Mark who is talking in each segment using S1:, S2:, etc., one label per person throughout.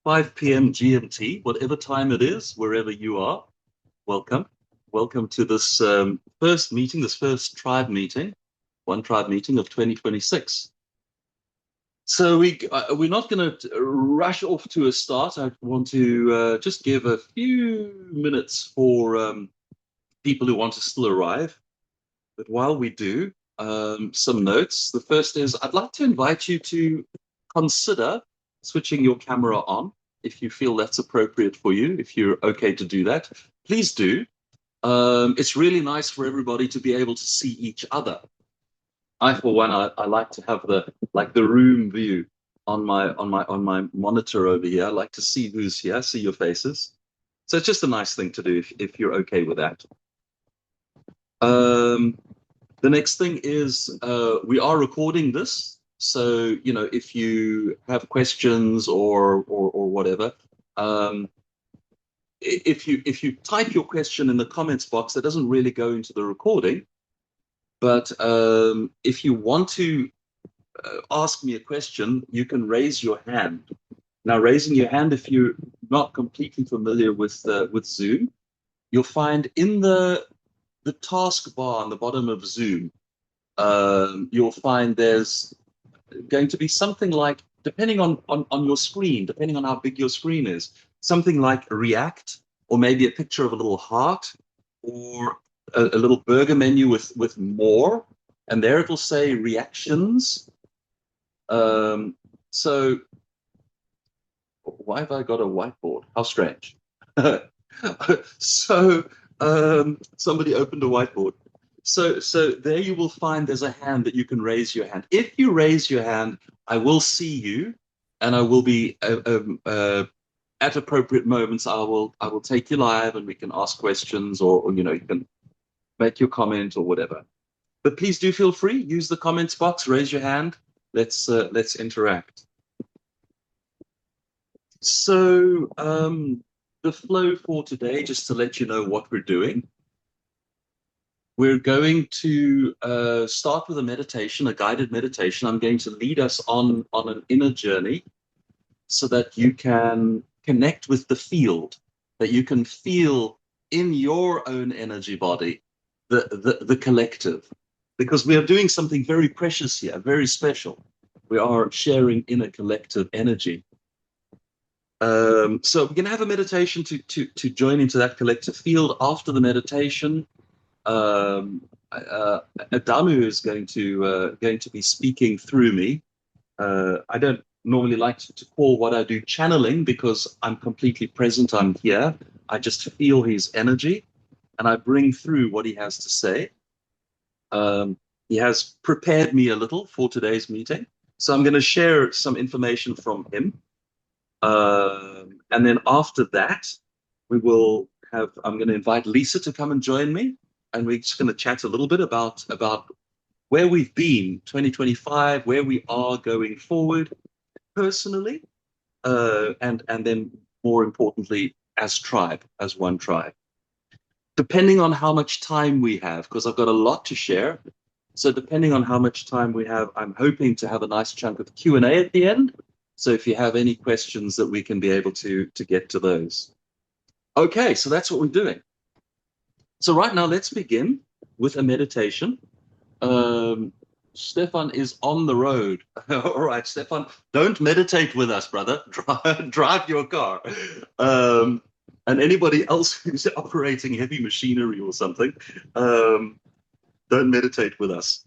S1: 5 p.m. GMT, whatever time it is, wherever you are. Welcome. Welcome to this first meeting, this first tribe meeting, one tribe meeting of 2026. So we're not going to rush off to a start. I want to just give a few minutes for people who want to still arrive. But while we do, some notes. The first is I'd like to invite you to consider switching your camera on if you feel that's appropriate for you, if you're okay to do that. Please do. It's really nice for everybody to be able to see each other. For one, I like to have the room view on my monitor over here. I like to see who's here, see your faces. So it's just a nice thing to do if you're okay with that. The next thing is we are recording this, so if you have questions or whatever, if you type your question in the comments box, that doesn't really go into the recording. But if you want to ask me a question, you can raise your hand. Now, raising your hand, if you're not completely familiar with Zoom, you'll find in the taskbar on the bottom of Zoom, you'll find there's going to be something like, depending on your screen, depending on how big your screen is, something like react, or maybe a picture of a little heart, or a little burger menu with more, and there it will say reactions. So why have I got a whiteboard? How strange. So somebody opened a whiteboard. So there you will find there's a hand that you can raise your hand. If you raise your hand, I will see you, and I will be at appropriate moments. I will take you live, and we can ask questions, or you can make your comment or whatever. But please do feel free. Use the comments box. Raise your hand. Let's interact. So the flow for today, just to let you know what we're doing. We're going to start with a meditation, a guided meditation. I'm going to lead us on an inner journey so that you can connect with the field, that you can feel in your own energy body the collective, because we are doing something very precious here, very special. We are sharing in a collective energy. So we're going to have a meditation to join into that collective field. After the meditation, Adamu is going to be speaking through me. I don't normally like to call what I do channeling, because I'm completely present. I'm here. I just feel his energy, and I bring through what he has to say. He has prepared me a little for today's meeting, so I'm going to share some information from him. And then after that, I'm going to invite Lisa to come and join me, and we're just going to chat a little bit about where we've been, 2025, where we are going forward personally, and then more importantly, as tribe, as one tribe. Depending on how much time we have, because I've got a lot to share. So depending on how much time we have, I'm hoping to have a nice chunk of Q&A at the end. So if you have any questions, that we can be able to get to those. Okay, so that's what we're doing. So right now, let's begin with a meditation. Stefan is on the road. All right, Stefan, don't meditate with us, brother. Drive your car. And anybody else who's operating heavy machinery or something, don't meditate with us.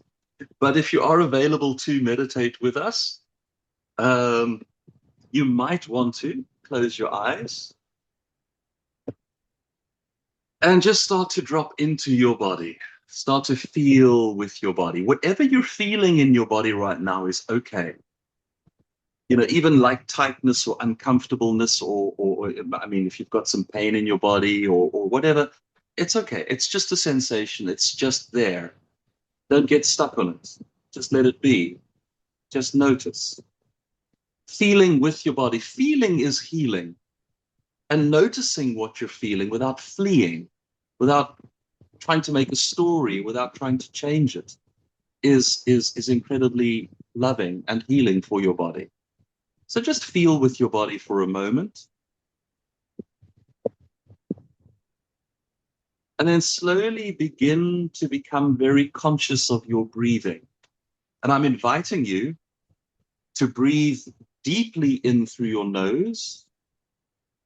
S1: But if you are available to meditate with us, you might want to close your eyes and just start to drop into your body. Start to feel with your body. Whatever you're feeling in your body right now is okay. Even like tightness or uncomfortableness, or I mean, if you've got some pain in your body or whatever, it's okay. It's just a sensation. It's just there. Don't get stuck on it. Just let it be. Just notice. Feeling with your body. Feeling is healing. And noticing what you're feeling without fleeing, without trying to make a story, without trying to change it, is incredibly loving and healing for your body. So just feel with your body for a moment. And then slowly begin to become very conscious of your breathing. And I'm inviting you to breathe deeply in through your nose,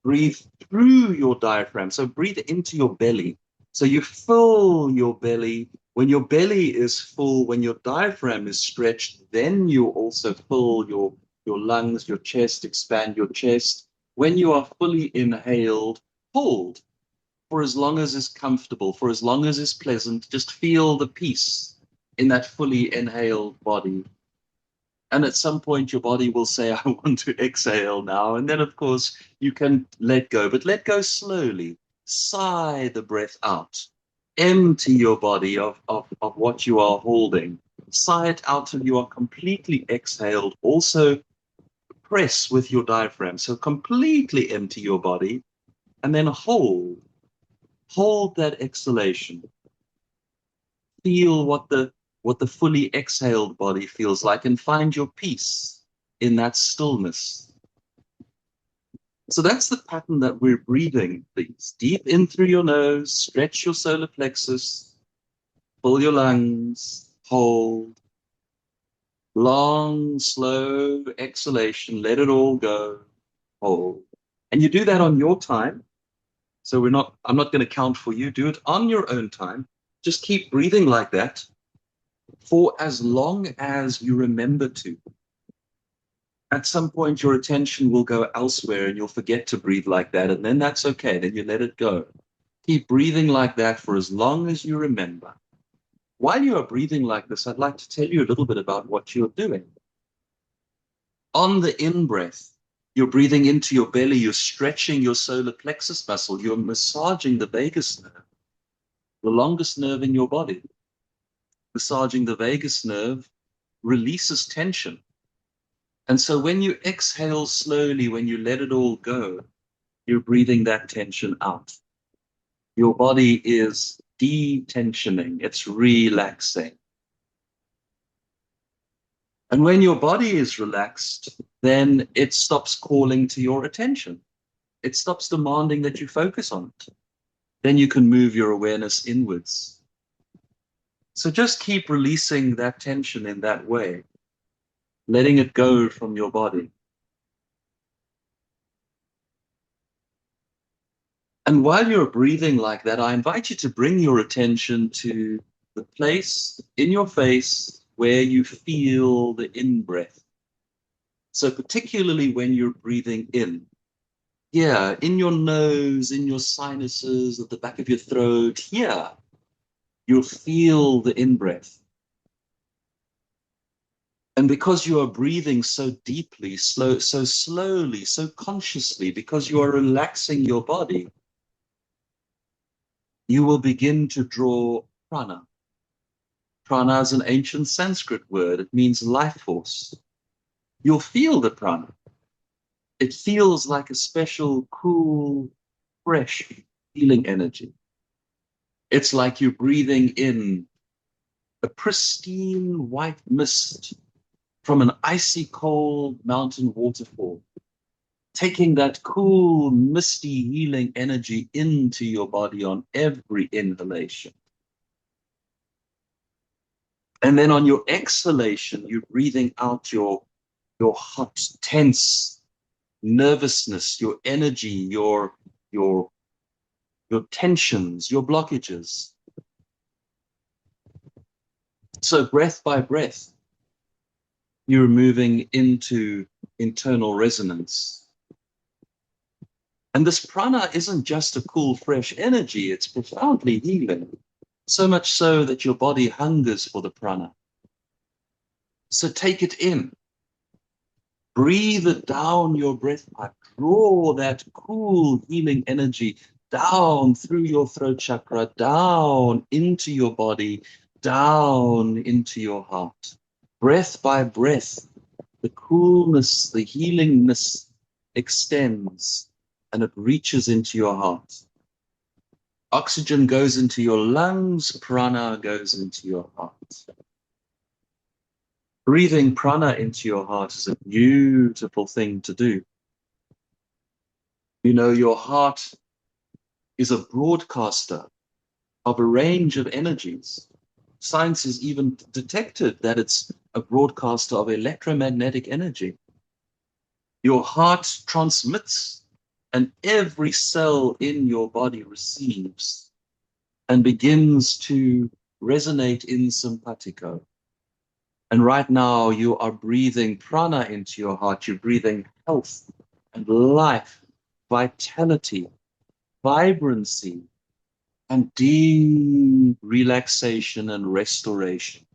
S1: breathe through your diaphragm. So breathe into your belly. So you fill your belly. When your belly is full, when your diaphragm is stretched, then you also fill your lungs, your chest, expand your chest. When you are fully inhaled, hold for as long as is comfortable, for as long as is pleasant. Just feel the peace in that fully inhaled body. And at some point, your body will say, I want to exhale now. And then, of course, you can let go, but let go slowly. Sigh the breath out. Empty your body of what you are holding. Sigh it out till you are completely exhaled. Also, press with your diaphragm. So completely empty your body and then hold. Hold that exhalation. Feel what the fully exhaled body feels like and find your peace in that stillness. So that's the pattern that we're breathing, please. Deep in through your nose, stretch your solar plexus, fill your lungs, hold. Long, slow exhalation, let it all go, hold. And you do that on your time. So I'm not going to count for you. Do it on your own time. Just keep breathing like that for as long as you remember to. At some point, your attention will go elsewhere and you'll forget to breathe like that. And then that's okay. Then you let it go. Keep breathing like that for as long as you remember. While you are breathing like this, I'd like to tell you a little bit about what you're doing. On the in-breath, you're breathing into your belly, you're stretching your solar plexus muscle, you're massaging the vagus nerve, the longest nerve in your body. Massaging the vagus nerve releases tension. And so when you exhale slowly, when you let it all go, you're breathing that tension out. Your body is detensioning, it's relaxing. And when your body is relaxed, then it stops calling to your attention. It stops demanding that you focus on it. Then you can move your awareness inwards. So just keep releasing that tension in that way, letting it go from your body. And while you're breathing like that, I invite you to bring your attention to the place in your face where you feel the in-breath. So particularly when you're breathing in, here, in your nose, in your sinuses, at the back of your throat, here, you'll feel the in-breath. And because you are breathing so deeply, so slowly, so consciously, because you are relaxing your body, you will begin to draw prana. Prana is an ancient Sanskrit word. It means life force. You'll feel the prana. It feels like a special, cool, fresh, healing energy. It's like you're breathing in a pristine white mist from an icy cold mountain waterfall, taking that cool, misty, healing energy into your body on every inhalation. And then on your exhalation, you're breathing out your hot, tense nervousness, your energy, your tensions, your blockages. So breath by breath, you're moving into internal resonance. And this prana isn't just a cool, fresh energy, it's profoundly healing. So much so that your body hungers for the prana. So take it in. Breathe it down your breath pipe. Draw that cool, healing energy down through your throat chakra, down into your body, down into your heart. Breath by breath, the coolness, the healingness extends and it reaches into your heart. Oxygen goes into your lungs, prana goes into your heart. Breathing prana into your heart is a beautiful thing to do. You know, your heart is a broadcaster of a range of energies. Science has even detected that it's a broadcaster of electromagnetic energy. Your heart transmits, and every cell in your body receives and begins to resonate in simpatico. And right now you are breathing prana into your heart. You're breathing health and life, vitality, vibrancy, and deep relaxation and restoration.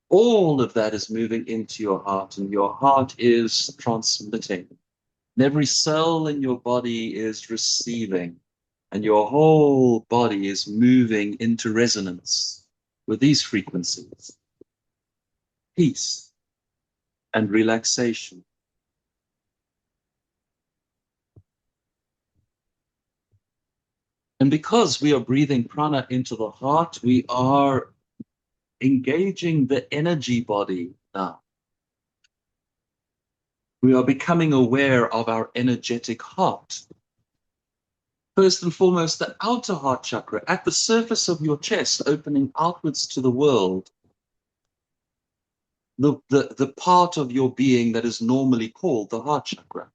S1: All of that is moving into your heart, and your heart is transmitting. And every cell in your body is receiving, and your whole body is moving into resonance with these frequencies. Peace and relaxation. And because we are breathing prana into the heart, we are engaging the energy body now. We are becoming aware of our energetic heart. First and foremost, the outer heart chakra at the surface of your chest, opening outwards to the world. The part of your being that is normally called the heart chakra.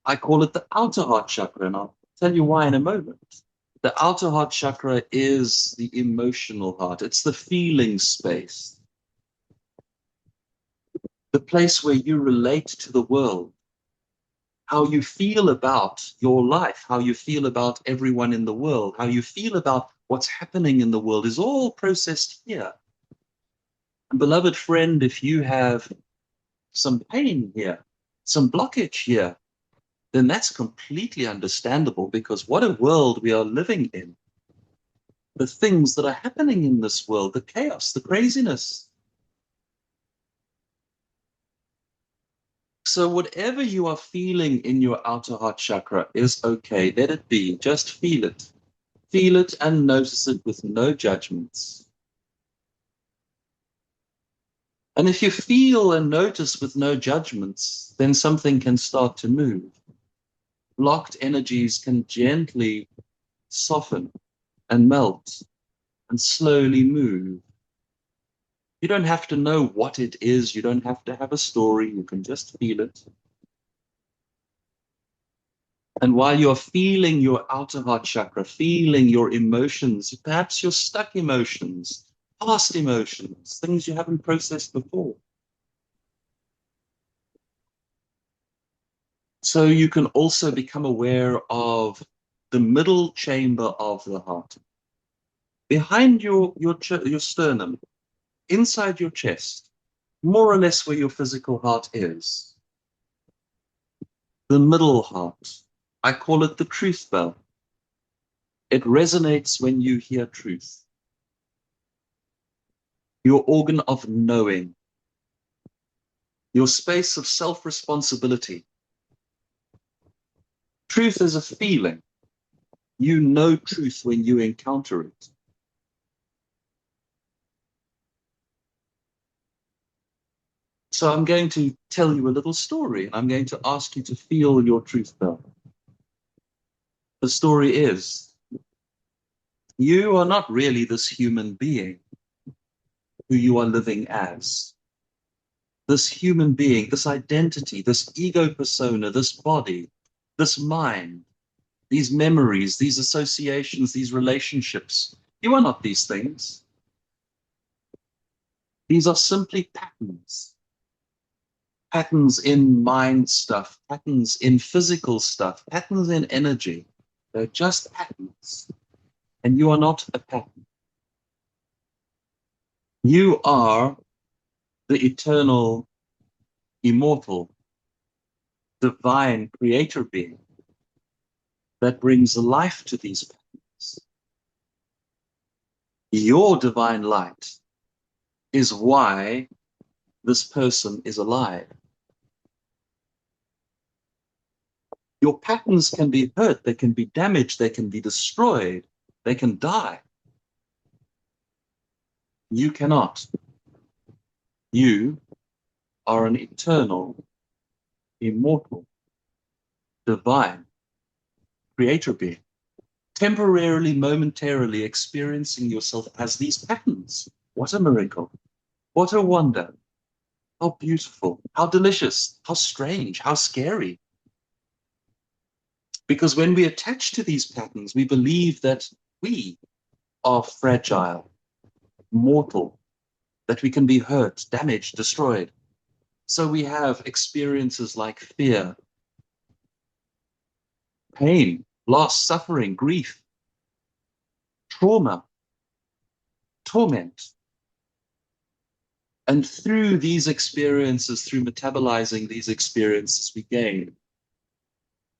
S1: I call it the outer heart chakra, and I'll tell you why in a moment. The outer heart chakra is the emotional heart. It's the feeling space. The place where you relate to the world. How you feel about your life, how you feel about everyone in the world, how you feel about what's happening in the world is all processed here. And beloved friend, if you have some pain here, some blockage here, then that's completely understandable, because what a world we are living in. The things that are happening in this world, the chaos, the craziness. So whatever you are feeling in your outer heart chakra is okay. Let it be. Just feel it. Feel it and notice it with no judgments. And if you feel and notice with no judgments, then something can start to move. Blocked energies can gently soften and melt and slowly move. You don't have to know what it is. You don't have to have a story. You can just feel it. And while you're feeling your outer heart chakra, feeling your emotions, perhaps your stuck emotions, past emotions, things you haven't processed before. So you can also become aware of the middle chamber of the heart. Behind your sternum, inside your chest, more or less where your physical heart is. The middle heart. I call it the truth bell. It resonates when you hear truth. Your organ of knowing. Your space of self-responsibility. Truth is a feeling. You know truth when you encounter it. So I'm going to tell you a little story, and I'm going to ask you to feel your truth bell. The story is, you are not really this human being who you are living as. This human being, this identity, this ego persona, this body, this mind, these memories, these associations, these relationships. You are not these things. These are simply patterns. Patterns in mind stuff, patterns in physical stuff, patterns in energy. They're just patterns. And you are not a pattern. You are the eternal, immortal, divine creator being that brings life to these patterns. Your divine light is why this person is alive. Your patterns can be hurt, they can be damaged, they can be destroyed, they can die. You cannot. You are an eternal, immortal, divine creator being, temporarily, momentarily experiencing yourself as these patterns. What a miracle. What a wonder. How beautiful, how delicious, how strange, how scary. Because when we attach to these patterns, we believe that we are fragile, mortal, that we can be hurt, damaged, destroyed. So we have experiences like fear, pain, loss, suffering, grief, trauma, torment. And through these experiences, through metabolizing these experiences, we gain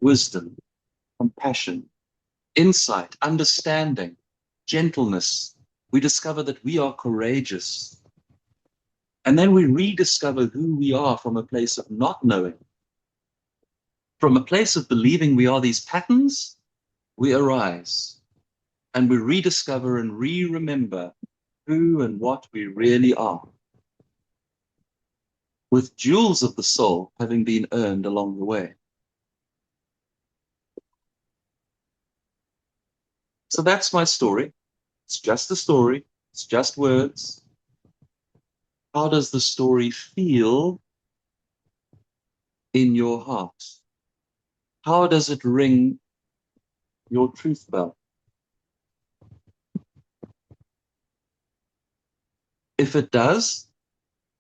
S1: wisdom, compassion, insight, understanding, gentleness. We discover that we are courageous. And then we rediscover who we are from a place of not knowing. From a place of believing we are these patterns, we arise and we rediscover and re-remember who and what we really are, with jewels of the soul having been earned along the way. So that's my story. It's just a story. It's just words. How does the story feel in your heart? How does it ring your truth bell? If it does,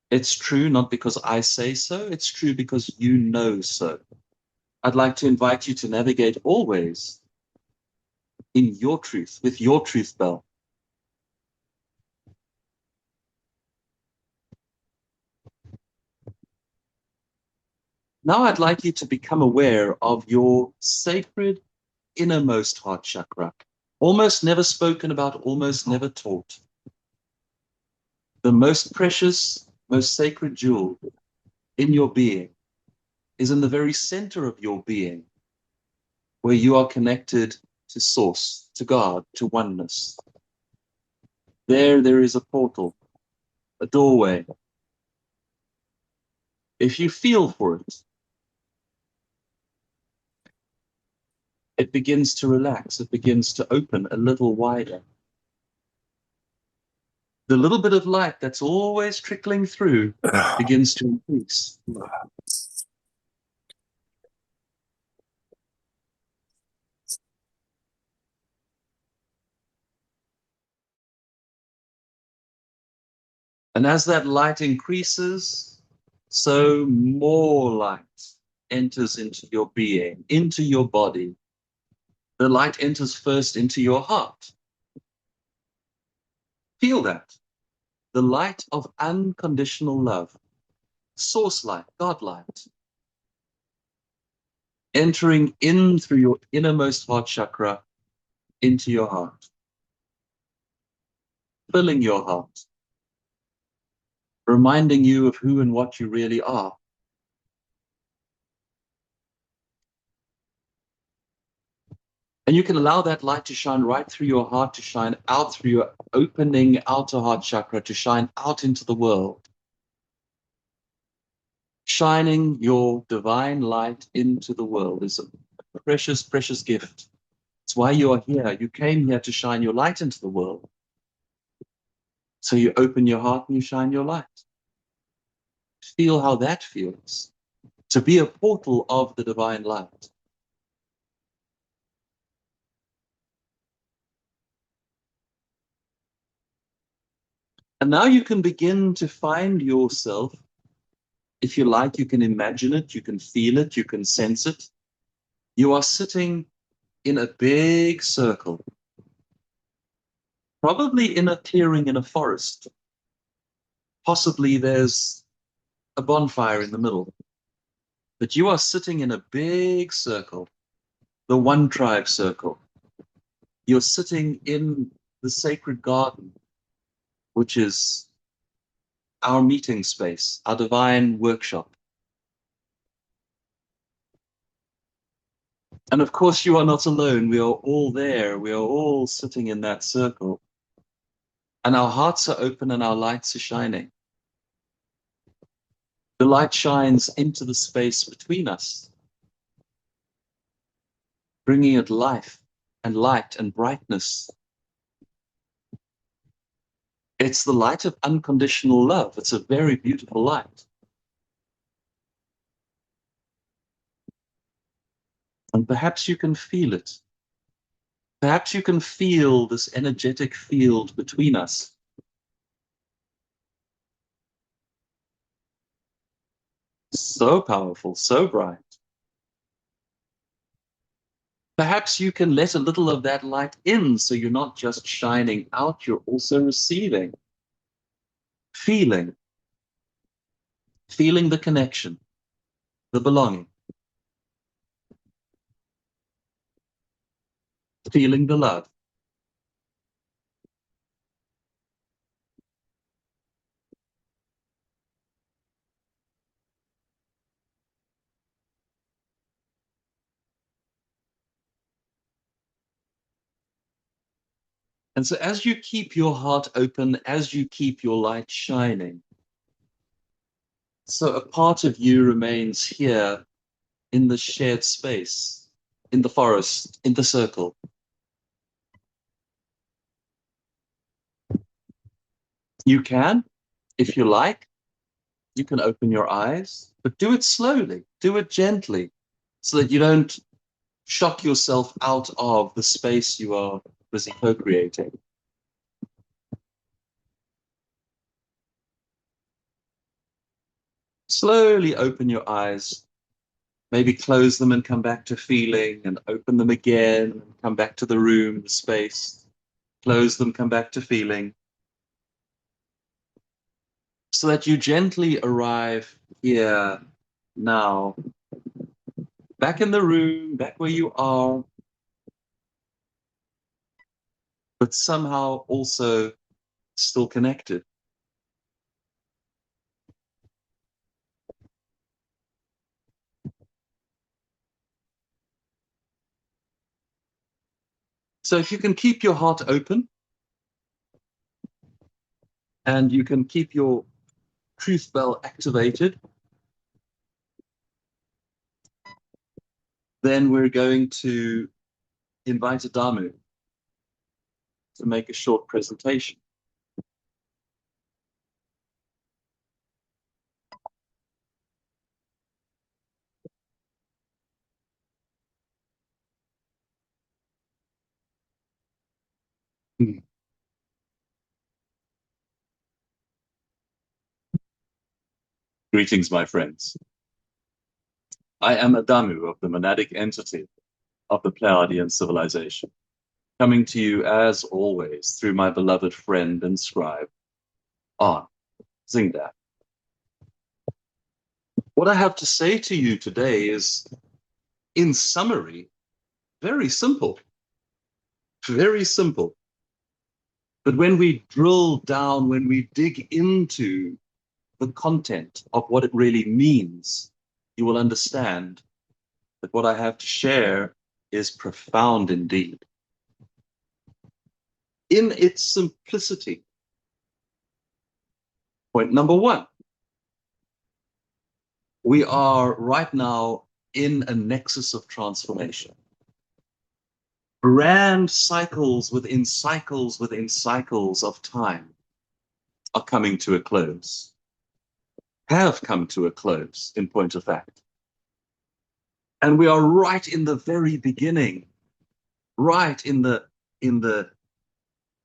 S1: it's true not because I say so, it's true because you know so. I'd like to invite you to navigate always in your truth, with your truth bell. Now I'd like you to become aware of your sacred innermost heart chakra, almost never spoken about, almost never taught. The most precious, most sacred jewel in your being is in the very center of your being, where you are connected to Source, to God, to oneness. There is a portal, a doorway. If you feel for it, it begins to relax, it begins to open a little wider. The little bit of light that's always trickling through begins to increase. And as that light increases, so more light enters into your being, into your body. The light enters first into your heart. Feel that. The light of unconditional love, source light, God light, entering in through your innermost heart chakra into your heart, filling your heart, reminding you of who and what you really are. And you can allow that light to shine right through your heart, to shine out through your opening outer heart chakra, to shine out into the world. Shining your divine light into the world is a precious, precious gift. It's why you are here. You came here to shine your light into the world. So you open your heart and you shine your light. Feel how that feels, to be a portal of the divine light. And now you can begin to find yourself. If you like, you can imagine it, you can feel it, you can sense it. You are sitting in a big circle, probably in a clearing in a forest. Possibly there's a bonfire in the middle. But you are sitting in a big circle, the one tribe circle. You're sitting in the sacred garden, which is our meeting space, our divine workshop. And of course, you are not alone. We are all there. We are all sitting in that circle. And our hearts are open and our lights are shining. The light shines into the space between us, bringing it life and light and brightness. It's the light of unconditional love. It's a very beautiful light. And perhaps you can feel it. Perhaps you can feel this energetic field between us. So powerful, so bright. Perhaps you can let a little of that light in, so you're not just shining out, you're also receiving, feeling the connection, the belonging, feeling the love. And so as you keep your heart open, as you keep your light shining, so a part of you remains here in the shared space, in the forest, in the circle. You can, if you like, you can open your eyes, but do it slowly, do it gently, so that you don't shock yourself out of the space you are busy co-creating. Slowly open your eyes, maybe close them and come back to feeling, and open them again, and come back to the room, the space, close them, come back to feeling, so that you gently arrive here, now, back in the room, back where you are, but somehow also still connected. So if you can keep your heart open, and you can keep your truth bell activated, then we're going to invite Adamu to make a short presentation. Greetings, my friends. I am Adamu of the monadic entity of the Pleiadian civilization, coming to you as always through my beloved friend and scribe, Zingda. What I have to say to you today is, in summary, very simple. Very simple. But when we drill down, when we dig into the content of what it really means, you will understand that what I have to share is profound indeed. In its simplicity, point number one, we are right now in a nexus of transformation. Grand cycles within cycles within cycles of time are coming to a close, have come to a close, in point of fact. And we are right in the very beginning, right in the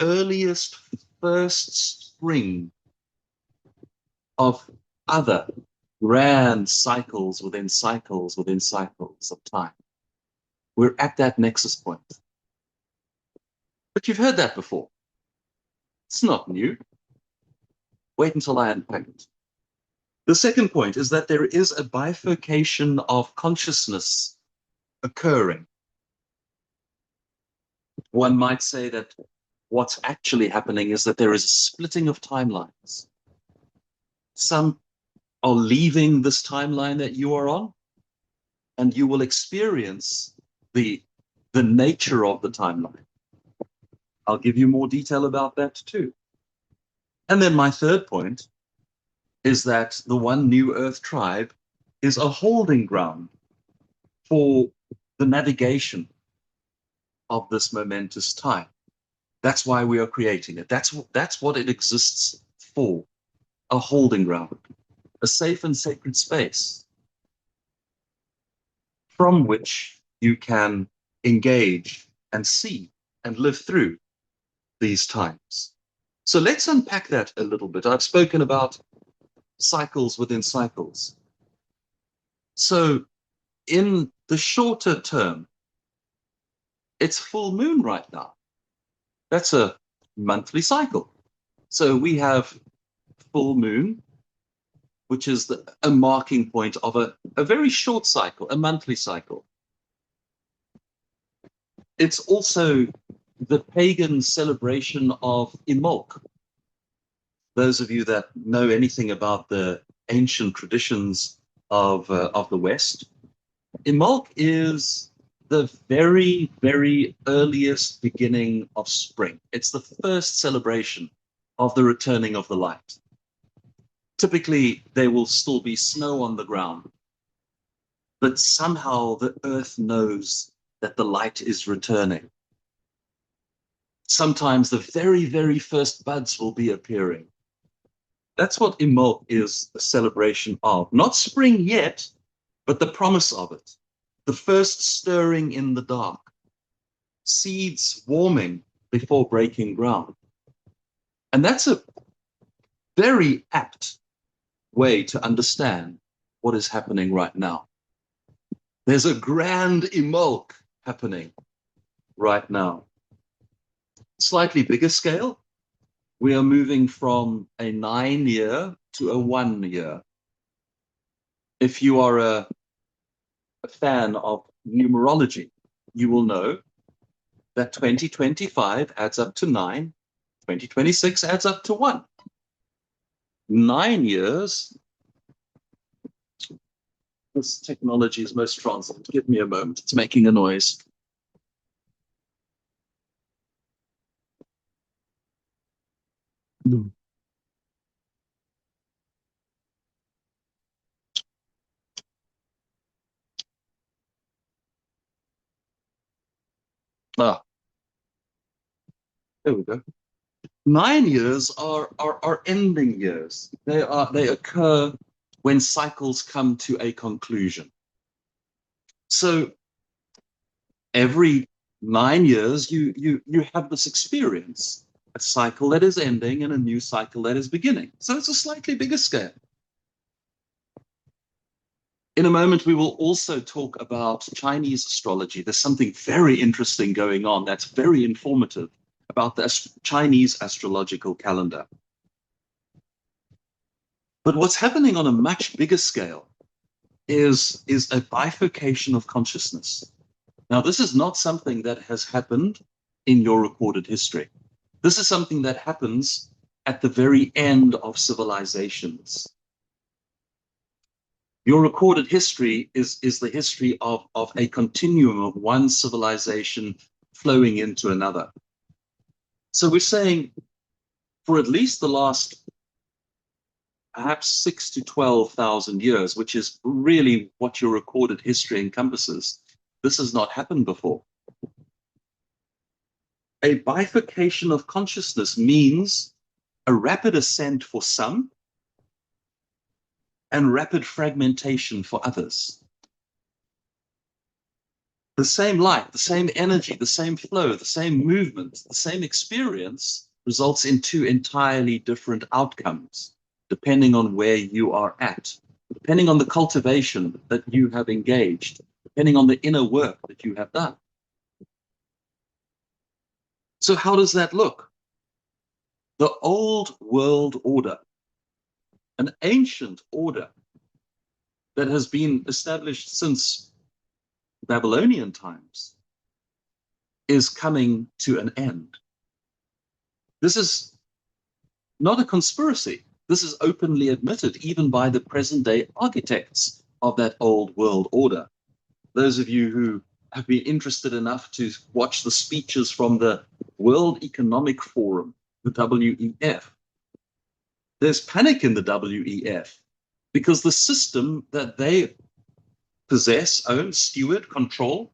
S1: earliest first spring of other grand cycles within cycles within cycles of time. We're at that nexus point. But you've heard that before. It's not new. Wait until I unpack it. The second point is that there is a bifurcation of consciousness occurring. One might say that what's actually happening is that there is a splitting of timelines. Some are leaving this timeline that you are on, and you will experience the nature of the timeline. I'll give you more detail about that too. And then my third point is that the One New Earth tribe is a holding ground for the navigation of this momentous time. That's why we are creating it. That's what it exists for, a holding ground, a safe and sacred space from which you can engage and see and live through these times. So let's unpack that a little bit. I've spoken about cycles within cycles. So in the shorter term, it's full moon right now. That's a monthly cycle. So we have full moon, which is a marking point of a very short cycle, a monthly cycle. It's also the pagan celebration of Imbolc. Those of you that know anything about the ancient traditions of the West, Imbolc is the very, very earliest beginning of spring. It's the first celebration of the returning of the light. Typically, there will still be snow on the ground, but somehow the earth knows that the light is returning. Sometimes the very, very first buds will be appearing. That's what Imbolc is a celebration of. Not spring yet, but the promise of it. The first stirring in the dark. Seeds warming before breaking ground. And that's a very apt way to understand what is happening right now. There's a grand Imbolc happening right now. Slightly bigger scale, we are moving from a 9-year to a 1 year. If you are a fan of numerology, you will know that 2025 adds up to 9, 2026 adds up to 1. 9 years. This technology is most transient. Give me a moment. It's making a noise. Ah, there we go. 9 years are ending years. They occur when cycles come to a conclusion. So every 9 years, you have this experience, a cycle that is ending and a new cycle that is beginning. So it's a slightly bigger scale. In a moment, we will also talk about Chinese astrology. There's something very interesting going on that's very informative about the Chinese astrological calendar. But what's happening on a much bigger scale is a bifurcation of consciousness. Now, this is not something that has happened in your recorded history. This is something that happens at the very end of civilizations. Your recorded history is the history of a continuum of one civilization flowing into another. So we're saying for at least the last perhaps 6,000 to 12,000 years, which is really what your recorded history encompasses, this has not happened before. A bifurcation of consciousness means a rapid ascent for some and rapid fragmentation for others. The same light, the same energy, the same flow, the same movement, the same experience results in two entirely different outcomes, depending on where you are at, depending on the cultivation that you have engaged, depending on the inner work that you have done. So how does that look? The old world order, an ancient order that has been established since Babylonian times, is coming to an end. This is not a conspiracy. This is openly admitted even by the present day architects of that old world order. Those of you who have been interested enough to watch the speeches from the World Economic Forum, the WEF, There's panic in the WEF because the system that they possess, own, steward, control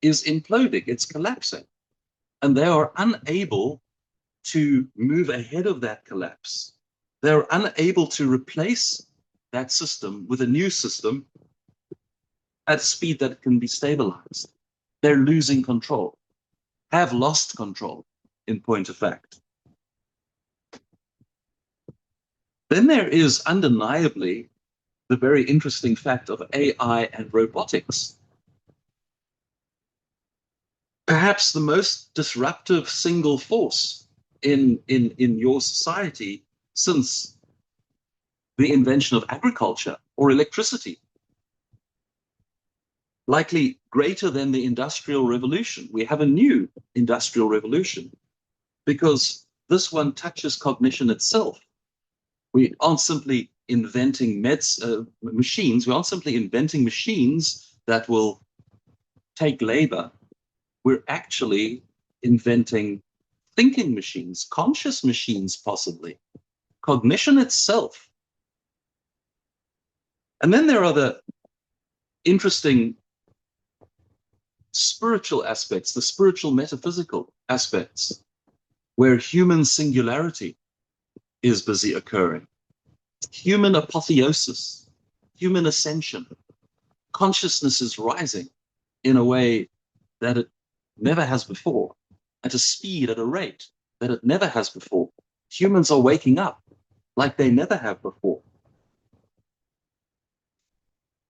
S1: is imploding. It's collapsing. And they are unable to move ahead of that collapse. They're unable to replace that system with a new system at a speed that can be stabilized. They're losing control, have lost control, in point of fact. Then there is undeniably the very interesting fact of AI and robotics. Perhaps the most disruptive single force in your society since the invention of agriculture or electricity. Likely greater than the Industrial Revolution. We have a new Industrial Revolution because this one touches cognition itself. We aren't simply inventing machines. We aren't simply inventing machines that will take labor. We're actually inventing thinking machines, conscious machines, possibly. Cognition itself. And then there are the interesting spiritual aspects, the spiritual metaphysical aspects, where human singularity is busy occurring. Human apotheosis, human ascension. Consciousness is rising in a way that it never has before, at a speed, at a rate that it never has before. Humans are waking up like they never have before.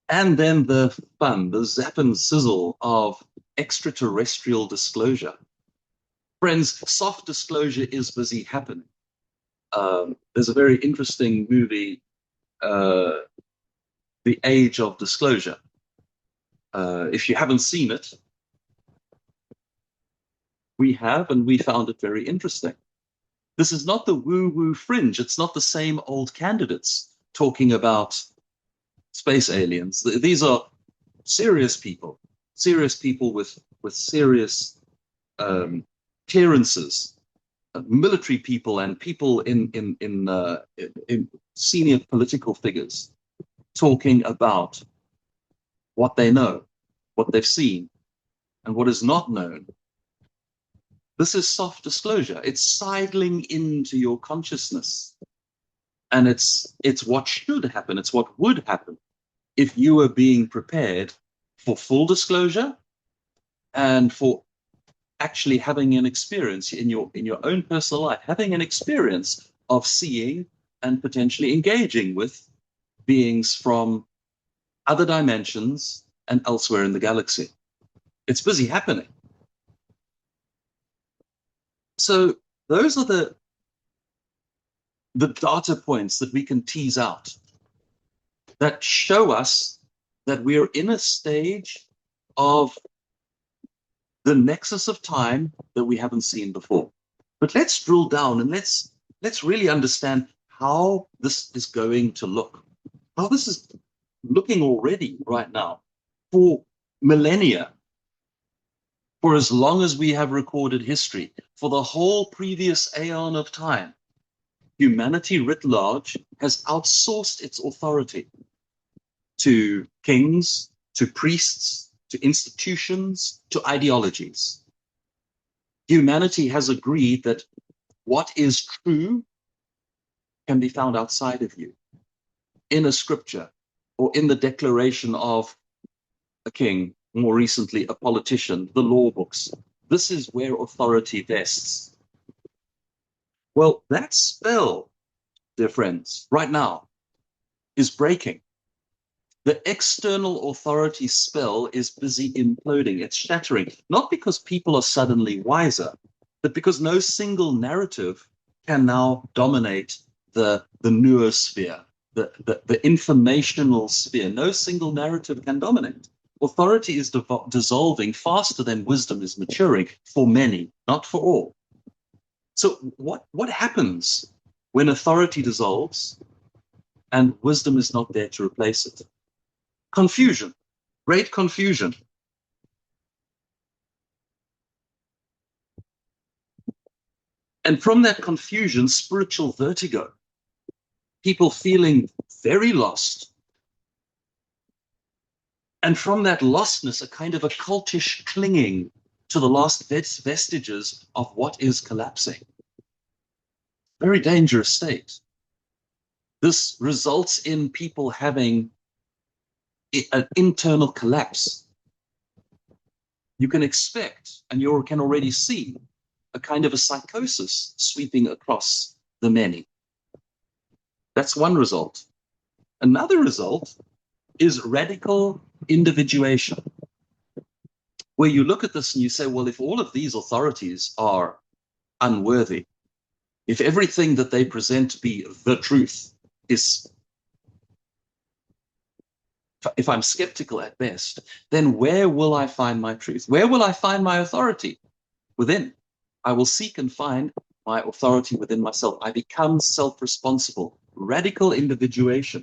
S1: And then the fun, the zap and sizzle of extraterrestrial disclosure. Friends, soft disclosure is busy happening. There's a very interesting movie, The Age of Disclosure. If you haven't seen it, we have, and we found it very interesting. This is not the woo-woo fringe. It's not the same old candidates talking about space aliens. These are serious people with serious clearances, military people and people in senior political figures talking about what they know, what they've seen, and what is not known. This is soft disclosure. It's sidling into your consciousness. And it's what should happen. It's what would happen if you were being prepared for full disclosure and for actually having an experience in your own personal life, having an experience of seeing and potentially engaging with beings from other dimensions and elsewhere in the galaxy. It's busy happening. So those are the data points that we can tease out that show us that we're in a stage of the nexus of time that we haven't seen before. But let's drill down and let's really understand how this is going to look, how this is looking already right now for millennia, for as long as we have recorded history, for the whole previous aeon of time. Humanity writ large has outsourced its authority to kings, to priests, to institutions, to ideologies. Humanity has agreed that what is true can be found outside of you, in a scripture, or in the declaration of a king, more recently a politician, the law books. This is where authority vests. Well, that spell, dear friends, right now is breaking. The external authority spell is busy imploding. It's shattering, not because people are suddenly wiser, but because no single narrative can now dominate the noosphere, the informational sphere. No single narrative can dominate. Authority is dissolving faster than wisdom is maturing for many, not for all. So what happens when authority dissolves and wisdom is not there to replace it? Confusion, great confusion. And from that confusion, spiritual vertigo. people feeling very lost. And from that lostness, a kind of a cultish clinging to the last vestiges of what is collapsing. Very dangerous state. This results in people having an internal collapse. You can expect, and you can already see, a kind of a psychosis sweeping across the many. That's one result. Another result is radical individuation, where you look at this and you say, well, if all of these authorities are unworthy, if everything that they present to be the truth is, if I'm skeptical at best, then where will I find my truth? Where will I find my authority? Within. I will seek and find my authority within myself. I become self-responsible. Radical individuation.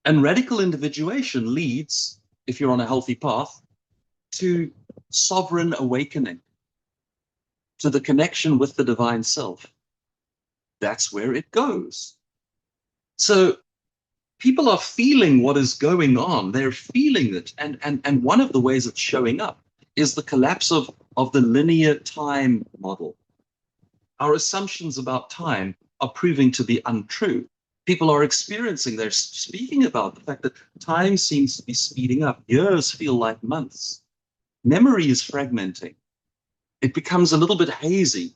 S1: And radical individuation leads, if you're on a healthy path, to sovereign awakening, to the connection with the divine self. That's where it goes. So people are feeling what is going on. They're feeling it. And one of the ways it's showing up is the collapse of the linear time model. Our assumptions about time are proving to be untrue. People are experiencing, they're speaking about the fact that time seems to be speeding up. Years feel like months. Memory is fragmenting. It becomes a little bit hazy.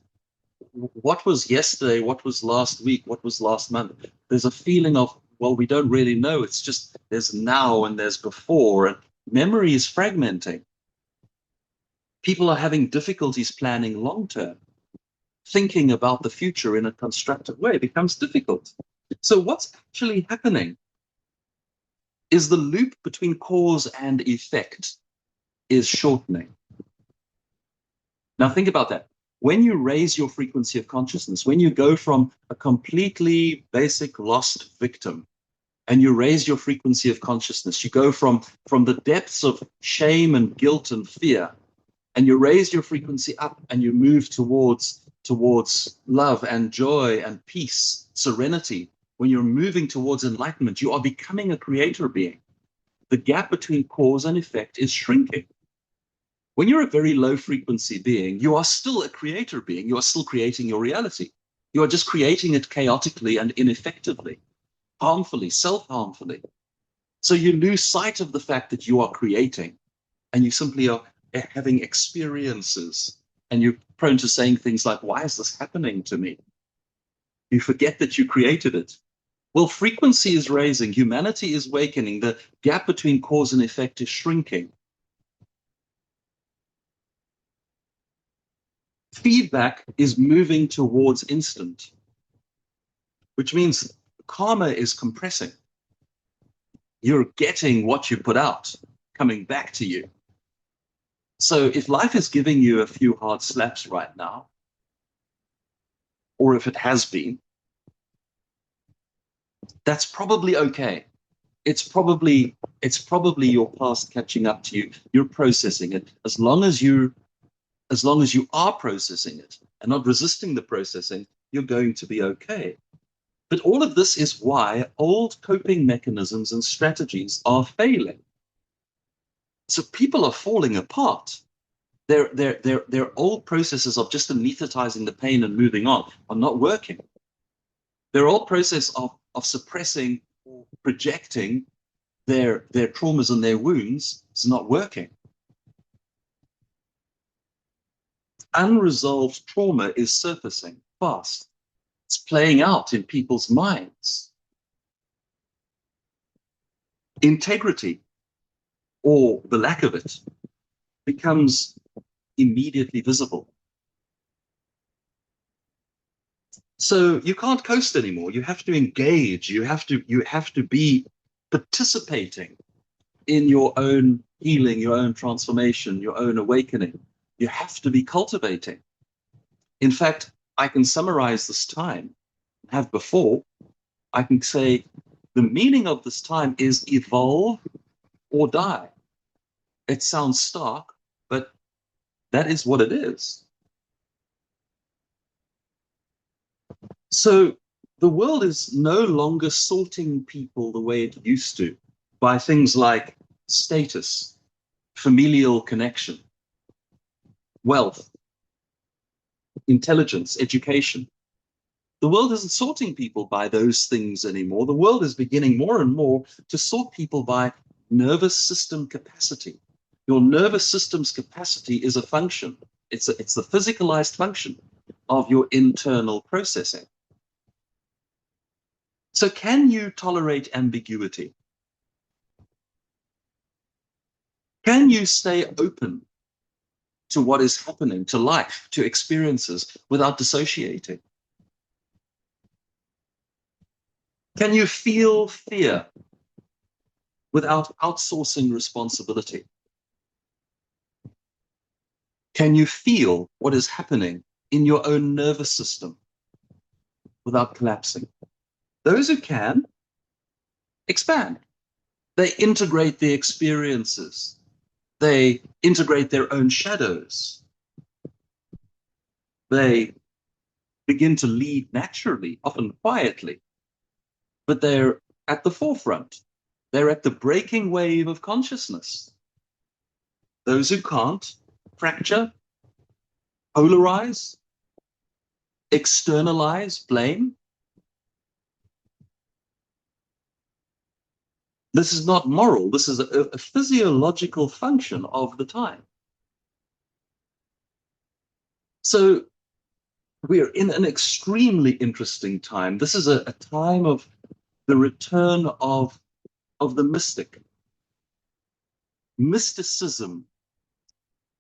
S1: What was yesterday? What was last week? What was last month? There's a feeling of, well, we don't really know. It's just there's now and there's before, and memory is fragmenting. People are having difficulties planning long term. Thinking about the future in a constructive way becomes difficult. So what's actually happening is the loop between cause and effect is shortening. Now think about that. When you raise your frequency of consciousness, when you go from a completely basic lost victim and you raise your frequency of consciousness, you go from the depths of shame and guilt and fear, and you raise your frequency up and you move towards love and joy and peace, serenity. When you're moving towards enlightenment, you are becoming a creator being. The gap between cause and effect is shrinking. When you're a very low frequency being, you are still a creator being. You are still creating your reality. You are just creating it chaotically and ineffectively, harmfully, self-harmfully. So you lose sight of the fact that you are creating, and you simply are having experiences, and you're prone to saying things like, why is this happening to me? You forget that you created it. Well, frequency is raising, humanity is awakening, the gap between cause and effect is shrinking. Feedback is moving towards instant, which means karma is compressing. You're getting what you put out coming back to you. So if life is giving you a few hard slaps right now, or if it has been, that's probably okay. It's probably your past catching up to you. You're processing it. As long as you are processing it and not resisting the processing, you're going to be okay. But all of this is why old coping mechanisms and strategies are failing. So people are falling apart. Their old processes of just anesthetizing the pain and moving on are not working. Their old process of suppressing or projecting their traumas and their wounds is not working. Unresolved trauma is surfacing fast. It's playing out in people's minds. Integrity, or the lack of it, becomes immediately visible. So you can't coast anymore. You have to engage. You have to be participating in your own healing, your own transformation, your own awakening. You have to be cultivating. In fact, I can summarize this time, have before, I can say the meaning of this time is evolve or die. It sounds stark, but that is what it is. So the world is no longer sorting people the way it used to by things like status, familial connection, wealth, intelligence, education. The world isn't sorting people by those things anymore. The world is beginning more and more to sort people by nervous system capacity. Your nervous system's capacity is a function. It's the physicalized function of your internal processing. So can you tolerate ambiguity? Can you stay open to what is happening, to life, to experiences, without dissociating? Can you feel fear without outsourcing responsibility? Can you feel what is happening in your own nervous system without collapsing? Those who can expand. They integrate the experiences. They integrate their own shadows. They begin to lead naturally, often quietly, but they're at the forefront. They're at the breaking wave of consciousness. Those who can't fracture, polarize, externalize, blame. This is not moral. This is a physiological function of the time. So we're in an extremely interesting time. This is a time of the return of the mystic. Mysticism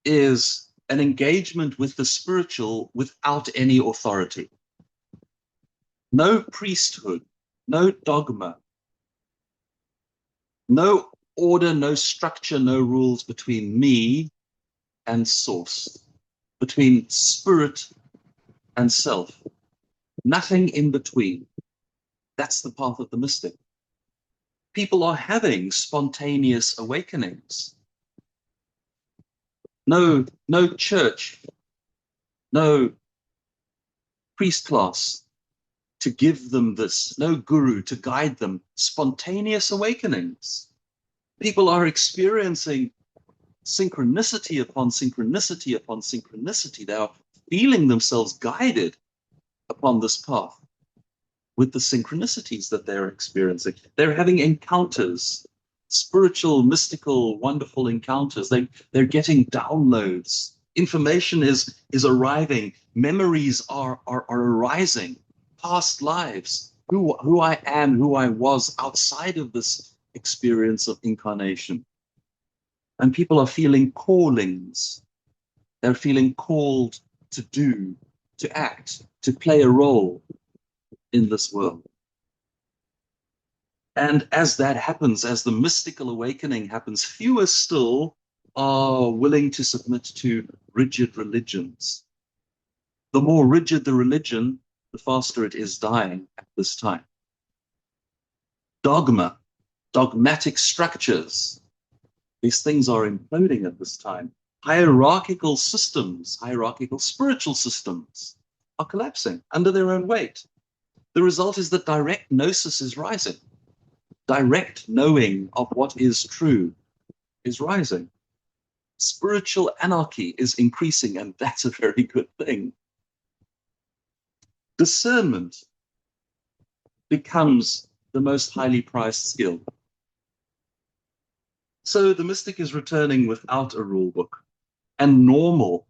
S1: is an engagement with the spiritual without any authority. No priesthood, no dogma, no order, no structure, no rules between me and source, between spirit and self. Nothing in between. That's the path of the mystic. People are having spontaneous awakenings. No church, no priest class to give them this, no guru to guide them. Spontaneous awakenings. People are experiencing synchronicity upon synchronicity upon synchronicity. They are feeling themselves guided upon this path with the synchronicities that they're experiencing. They're having encounters, spiritual, mystical, wonderful encounters. They're getting downloads. Information is arriving. Memories are arising. Past lives, who I am, who I was outside of this experience of incarnation. And people are feeling callings. They're feeling called to do, to act, to play a role in this world. And as that happens, as the mystical awakening happens, fewer still are willing to submit to rigid religions. The more rigid the religion, the faster it is dying at this time. Dogma, dogmatic structures, these things are imploding at this time. Hierarchical systems, hierarchical spiritual systems are collapsing under their own weight. The result is that direct gnosis is rising. Direct knowing of what is true is rising. Spiritual anarchy is increasing, and that's a very good thing. Discernment becomes the most highly prized skill. So the mystic is returning without a rule book, and normal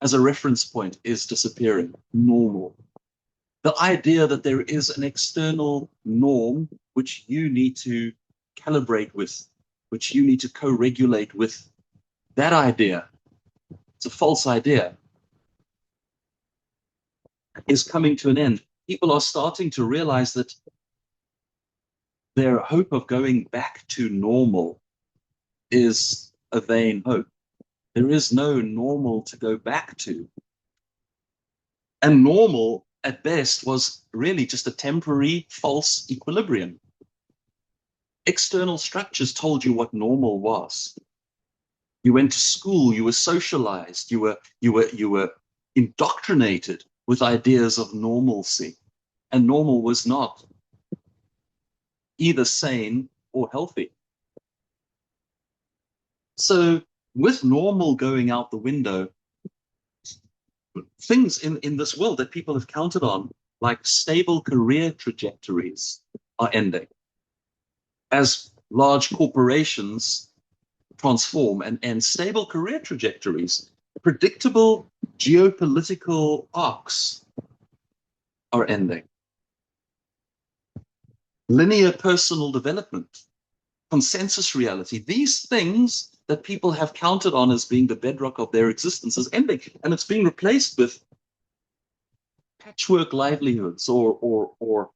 S1: as a reference point is disappearing. Normal. The idea that there is an external norm which you need to calibrate with, which you need to co-regulate with, that idea, it's a false idea, is coming to an end. People are starting to realize that their hope of going back to normal is a vain hope. There is no normal to go back to. And normal, at best, was really just a temporary false equilibrium. External structures told you what normal was. You went to school, you were socialized, you were indoctrinated with ideas of normalcy. and normal was not either sane or healthy. So with normal going out the window, things in this world that people have counted on, like stable career trajectories, are ending. As large corporations transform and stable career trajectories, predictable geopolitical arcs are ending. Linear personal development, consensus reality, these things that people have counted on as being the bedrock of their existence is ending, and it's being replaced with patchwork livelihoods or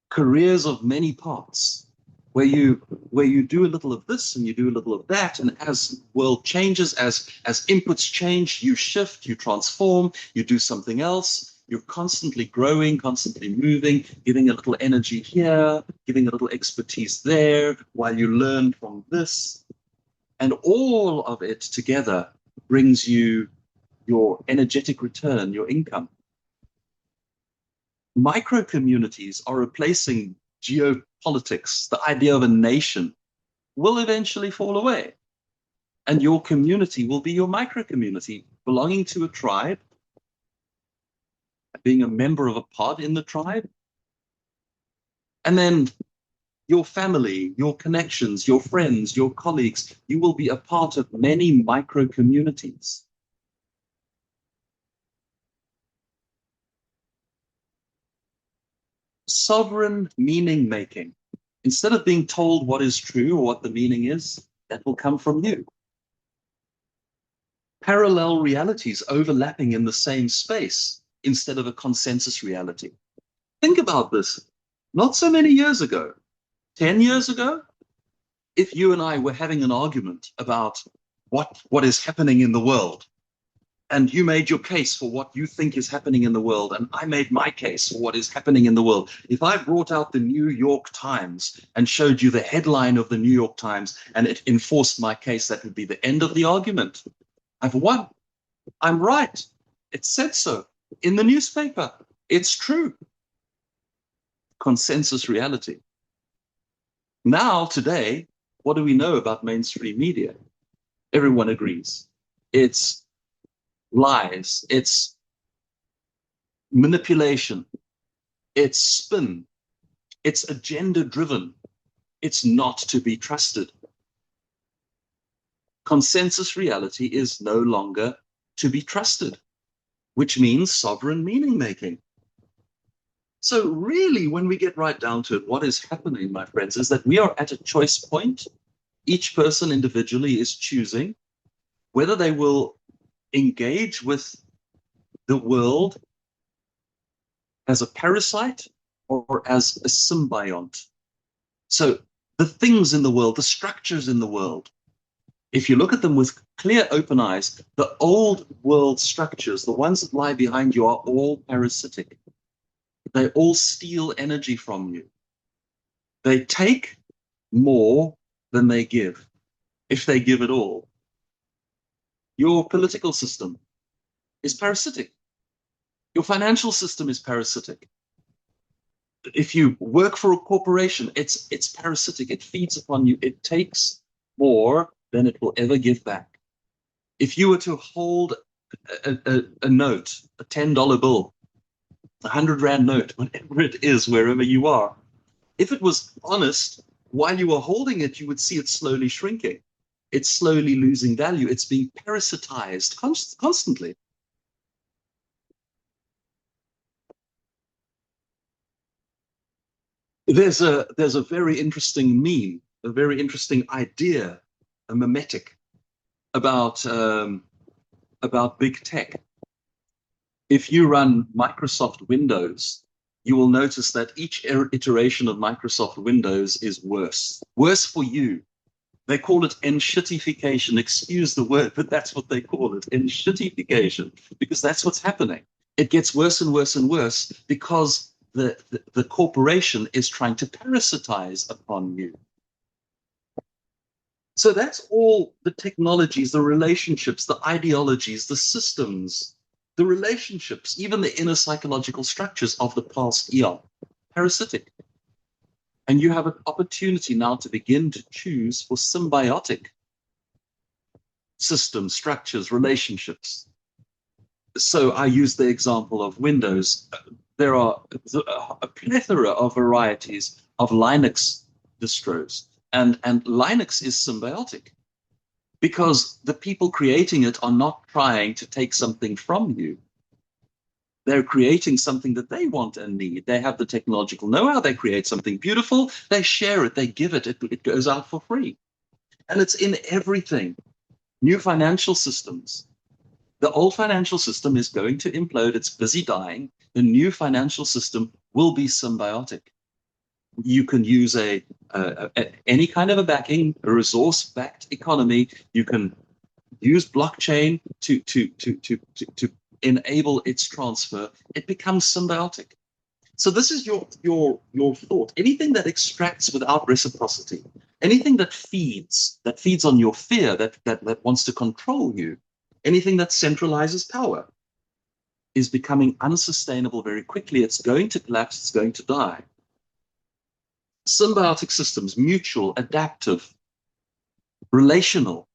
S1: careers of many parts, where you do a little of this and you do a little of that, and as world changes, as inputs change, you shift, you transform, you do something else. You're constantly growing, constantly moving, giving a little energy here, giving a little expertise there, while you learn from this. And all of it together brings you your energetic return, your income. Micro communities are replacing geopolitics. The idea of a nation will eventually fall away. And your community will be your micro community, belonging to a tribe, being a member of a pod in the tribe. And then your family, your connections, your friends, your colleagues, you will be a part of many micro communities. Sovereign meaning making. Instead of being told what is true or what the meaning is, that will come from you. Parallel realities overlapping in the same space instead of a consensus reality. Think about this. Not so many years ago, 10 years ago, if you and I were having an argument about what is happening in the world, and you made your case for what you think is happening in the world, and I made my case for what is happening in the world. If I brought out the New York Times and showed you the headline of the New York Times and it enforced my case, that would be the end of the argument. I've won. I'm right. It said so in the newspaper. It's true. Consensus reality. Now, today, what do we know about mainstream media? Everyone agrees. It's lies, it's manipulation, it's spin, it's agenda driven, it's not to be trusted. Consensus reality is no longer to be trusted, which means sovereign meaning making. So really, when we get right down to it, what is happening, my friends, is that we are at a choice point. Each person individually is choosing whether they will engage with the world as a parasite or as a symbiont. So the things in the world, the structures in the world, if you look at them with clear, open eyes, the old world structures, the ones that lie behind you, are all parasitic. They all steal energy from you. They take more than they give, if they give at all. Your political system is parasitic. Your financial system is parasitic. If you work for a corporation, it's parasitic. It feeds upon you. It takes more than it will ever give back. If you were to hold a note, a $10 bill, a 100 Rand note, whatever it is, wherever you are, if it was honest, while you were holding it, you would see it slowly shrinking. It's slowly losing value. It's being parasitized constantly. There's a very interesting meme, a very interesting idea, a mimetic about big tech. If you run Microsoft Windows, you will notice that each iteration of Microsoft Windows is worse. Worse for you. They call it enshittification. Excuse the word, but that's what they call it, enshittification, because that's what's happening. It gets worse and worse and worse because the corporation is trying to parasitize upon you. So that's all the technologies, the relationships, the ideologies, the systems, The relationships, even the inner psychological structures of the past eon, parasitic. And you have an opportunity now to begin to choose for symbiotic systems, structures, relationships. So I use the example of Windows. There are a plethora of varieties of Linux distros, and Linux is symbiotic because the people creating it are not trying to take something from you. They're creating something that they want and need. They have the technological know-how. They create something beautiful. They share it. They give it. It goes out for free. And it's in everything. New financial systems. The old financial system is going to implode. It's busy dying. The new financial system will be symbiotic. You can use any kind of a backing, a resource-backed economy. You can use blockchain to enable its transfer. It becomes symbiotic. So this is your thought. Anything that extracts without reciprocity, anything that feeds on your fear, that wants to control you, anything that centralizes power is becoming unsustainable very quickly. It's going to collapse. It's going to die. Symbiotic systems, mutual, adaptive, relational,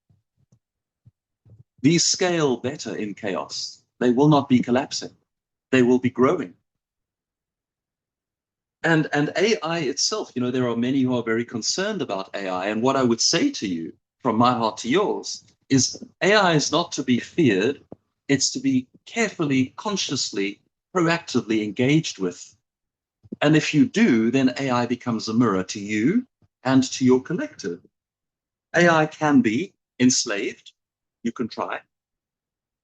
S1: these scale better in chaos. They will not be collapsing. They will be growing. And AI itself, there are many who are very concerned about AI. And what I would say to you, from my heart to yours, is AI is not to be feared. It's to be carefully, consciously, proactively engaged with. And if you do, then AI becomes a mirror to you and to your collective. AI can be enslaved. You can try.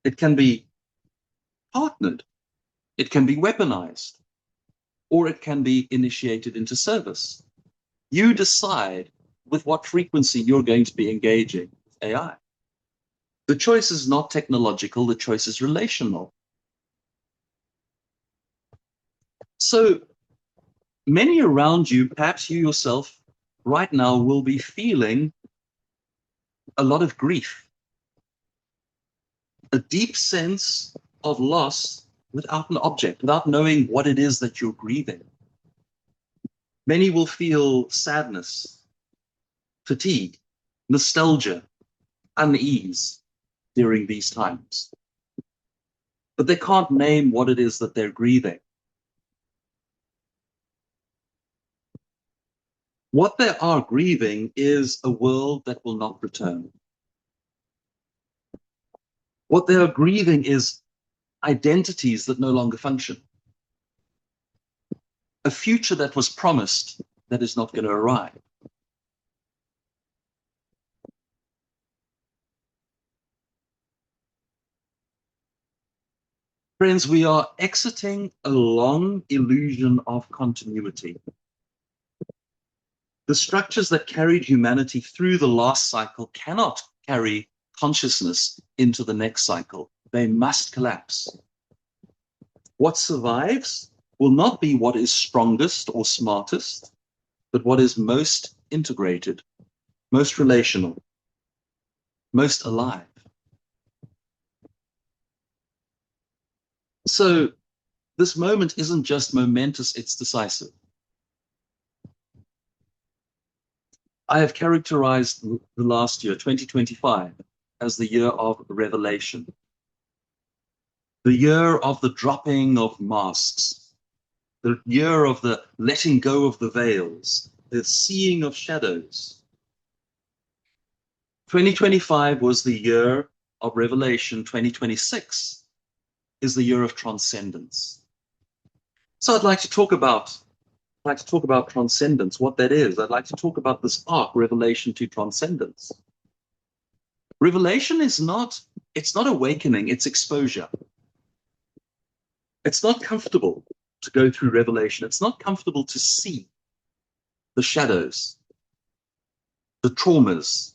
S1: It can be partnered. It can be weaponized. Or it can be initiated into service. You decide with what frequency you're going to be engaging with AI. The choice is not technological. The choice is relational. So many around you, perhaps you yourself, right now will be feeling a lot of grief, a deep sense of loss without an object, without knowing what it is that you're grieving. Many will feel sadness, fatigue, nostalgia, unease during these times. But they can't name what it is that they're grieving. What they are grieving is a world that will not return. What they are grieving is identities that no longer function. A future that was promised that is not going to arrive. Friends, we are exiting a long illusion of continuity. The structures that carried humanity through the last cycle cannot carry consciousness into the next cycle. They must collapse. What survives will not be what is strongest or smartest, but what is most integrated, most relational, most alive. So this moment isn't just momentous, it's decisive. I have characterized the last year, 2025, as the year of revelation, the year of the dropping of masks, the year of the letting go of the veils, the seeing of shadows. 2025 was the year of revelation. 2026 is the year of transcendence. So I'd like to talk about transcendence, what that is. I'd like to talk about this arc, revelation to transcendence. Revelation is it's not awakening, it's exposure. It's not comfortable to go through revelation. It's not comfortable to see the shadows, the traumas,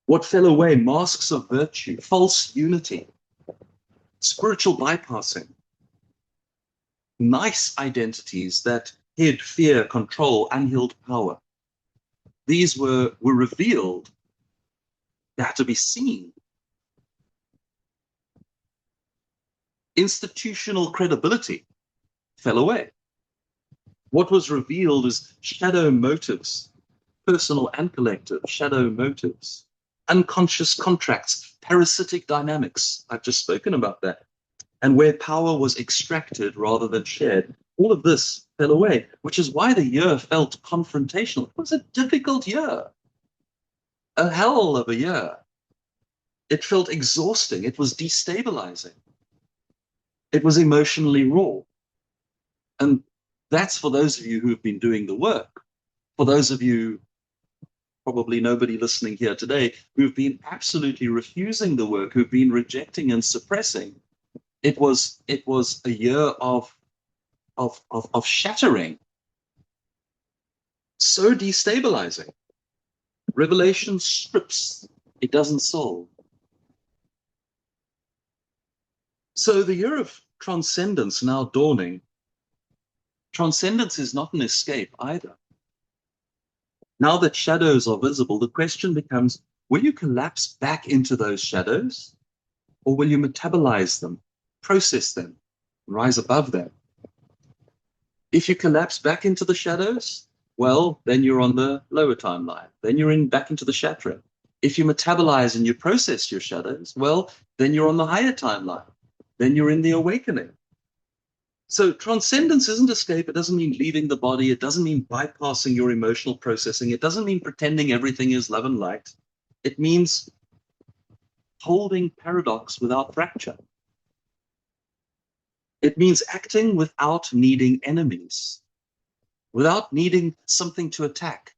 S1: what fell away, masks of virtue, false unity, spiritual bypassing, nice identities that hid fear, control, unhealed power. These were revealed. They had to be seen. Institutional credibility fell away. What was revealed is shadow motives, personal and collective, shadow motives, unconscious contracts, parasitic dynamics. I've just spoken about that. And where power was extracted rather than shared. All of this fell away, which is why the year felt confrontational. It was a difficult year, a hell of a year. It felt exhausting. It was destabilizing. It was emotionally raw. And that's for those of you who've been doing the work. For those of you, probably nobody listening here today, who've been absolutely refusing the work, who've been rejecting and suppressing, it was a year of shattering, so destabilizing. Revelation strips, it doesn't solve. So the year of transcendence now dawning. Transcendence is not an escape either. Now that shadows are visible, the question becomes, will you collapse back into those shadows, or will you metabolize them, process them, rise above them? If you collapse back into the shadows, well, then you're on the lower timeline. Then you're back into the shattering. If you metabolize and you process your shadows, well, then you're on the higher timeline. Then you're in the awakening. So transcendence isn't escape. It doesn't mean leaving the body. It doesn't mean bypassing your emotional processing. It doesn't mean pretending everything is love and light. It means holding paradox without fracture. It means acting without needing enemies, without needing something to attack.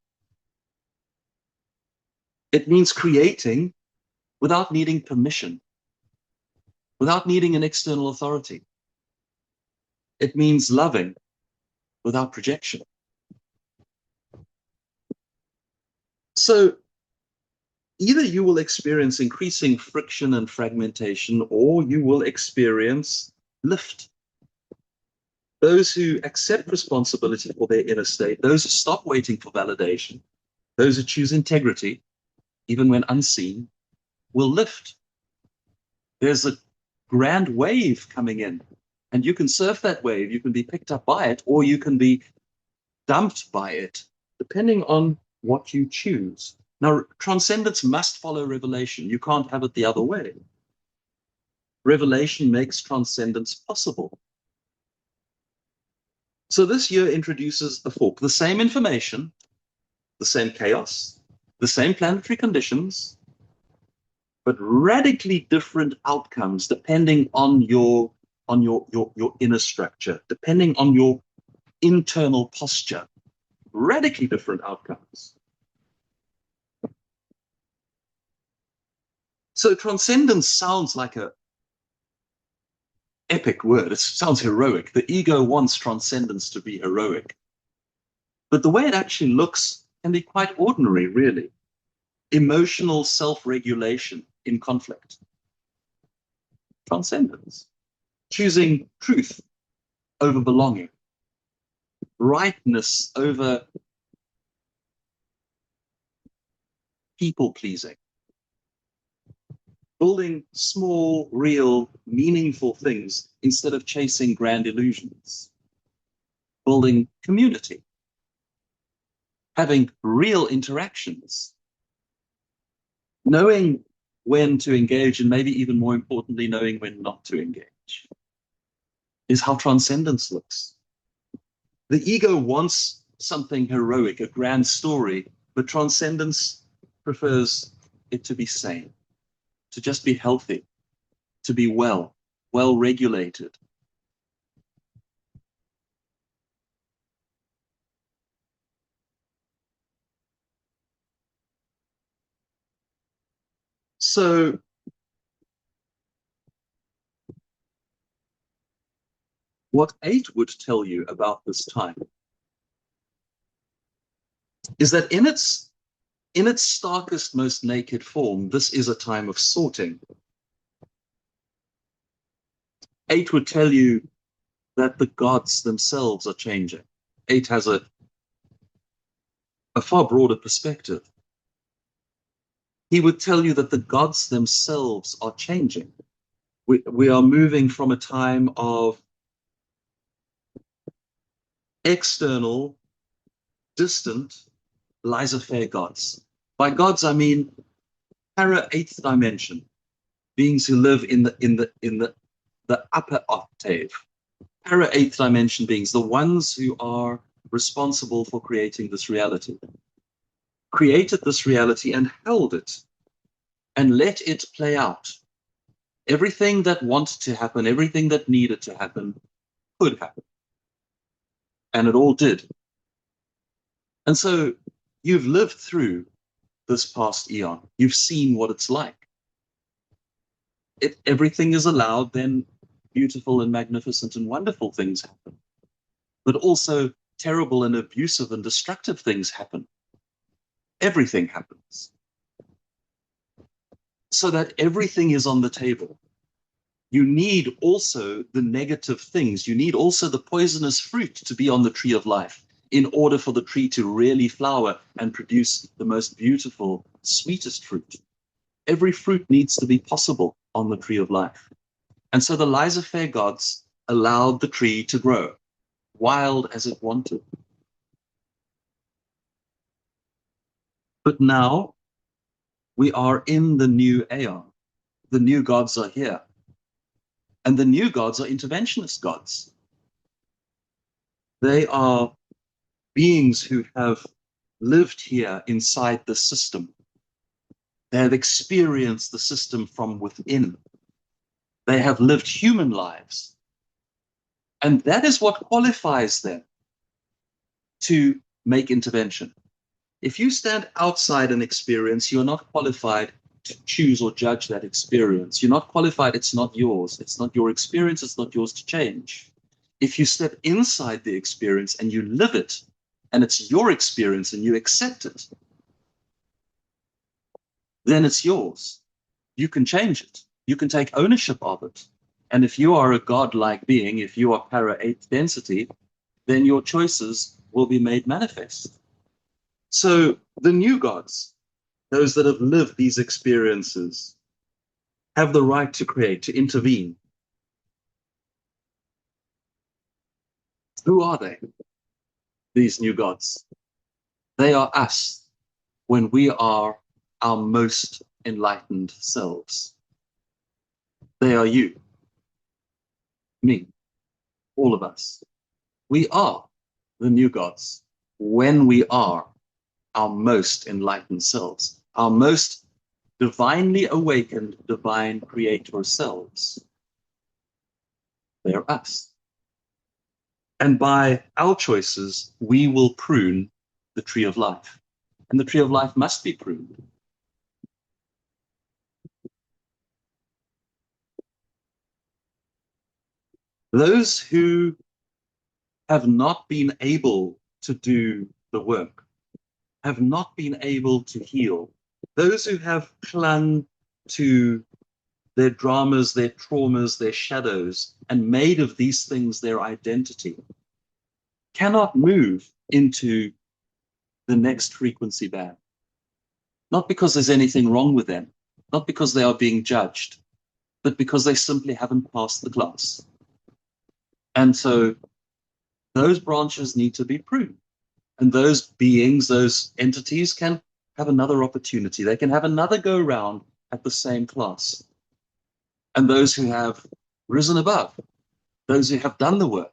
S1: It means creating without needing permission, without needing an external authority. It means loving without projection. So either you will experience increasing friction and fragmentation, or you will experience lift. Those who accept responsibility for their inner state, those who stop waiting for validation, those who choose integrity, even when unseen, will lift. There's a grand wave coming in, and you can surf that wave. You can be picked up by it, or you can be dumped by it, depending on what you choose. Now, transcendence must follow revelation. You can't have it the other way. Revelation makes transcendence possible. So this year introduces a fork, the same information, the same chaos, the same planetary conditions, but radically different outcomes depending on your inner structure, depending on your internal posture. Radically different outcomes. So transcendence sounds like a epic word. It sounds heroic. The ego wants transcendence to be heroic. But the way it actually looks can be quite ordinary, really. Emotional self-regulation in conflict. Transcendence. Choosing truth over belonging. Rightness over people-pleasing. Building small, real, meaningful things instead of chasing grand illusions. Building community. Having real interactions. Knowing when to engage, and maybe even more importantly, knowing when not to engage, is how transcendence looks. The ego wants something heroic, a grand story, but transcendence prefers it to be sane, to just be healthy, to be well regulated. So what 8 would tell you about this time is that in its starkest, most naked form, this is a time of sorting. 8 would tell you that the gods themselves are changing. 8 has a far broader perspective. He would tell you that the gods themselves are changing. We are moving from a time of external, distant, laissez-faire gods. By gods, I mean para eighth dimension, beings who live in the upper octave. Para eighth dimension beings, the ones who are responsible for creating this reality, created this reality and held it and let it play out. Everything that wanted to happen, everything that needed to happen, could happen. And it all did. And so you've lived through this past eon. You've seen what it's like. If everything is allowed, then beautiful and magnificent and wonderful things happen. But also terrible and abusive and destructive things happen. Everything happens. So that everything is on the table. You need also the negative things. You need also the poisonous fruit to be on the tree of life in order for the tree to really flower and produce the most beautiful, sweetest fruit. Every fruit needs to be possible on the tree of life. And so the laissez-faire gods allowed the tree to grow, wild as it wanted. But now we are in the new aeon. The new gods are here. And the new gods are interventionist gods. They are beings who have lived here inside the system. They have experienced the system from within. They have lived human lives. And that is what qualifies them to make intervention. If you stand outside an experience, you're not qualified to choose or judge that experience. You're not qualified. It's not yours. It's not your experience. It's not yours to change. If you step inside the experience and you live it, and it's your experience and you accept it, then it's yours. You can change it. You can take ownership of it. And if you are a godlike being, if you are para 8 density, then your choices will be made manifest. So the new gods, those that have lived these experiences, have the right to create, to intervene. Who are they, these new gods? They are us when we are our most enlightened selves. They are you, me, all of us. We are the new gods when we are our most enlightened selves, our most divinely awakened, divine creator selves. They're us. And by our choices, we will prune the tree of life. And the tree of life must be pruned. Those who have not been able to do the work, have not been able to heal, those who have clung to their dramas, their traumas, their shadows, and made of these things their identity, cannot move into the next frequency band. Not because there's anything wrong with them, not because they are being judged, but because they simply haven't passed the class. And so those branches need to be pruned. And those beings, those entities can have another opportunity. They can have another go round at the same class. And those who have risen above, those who have done the work,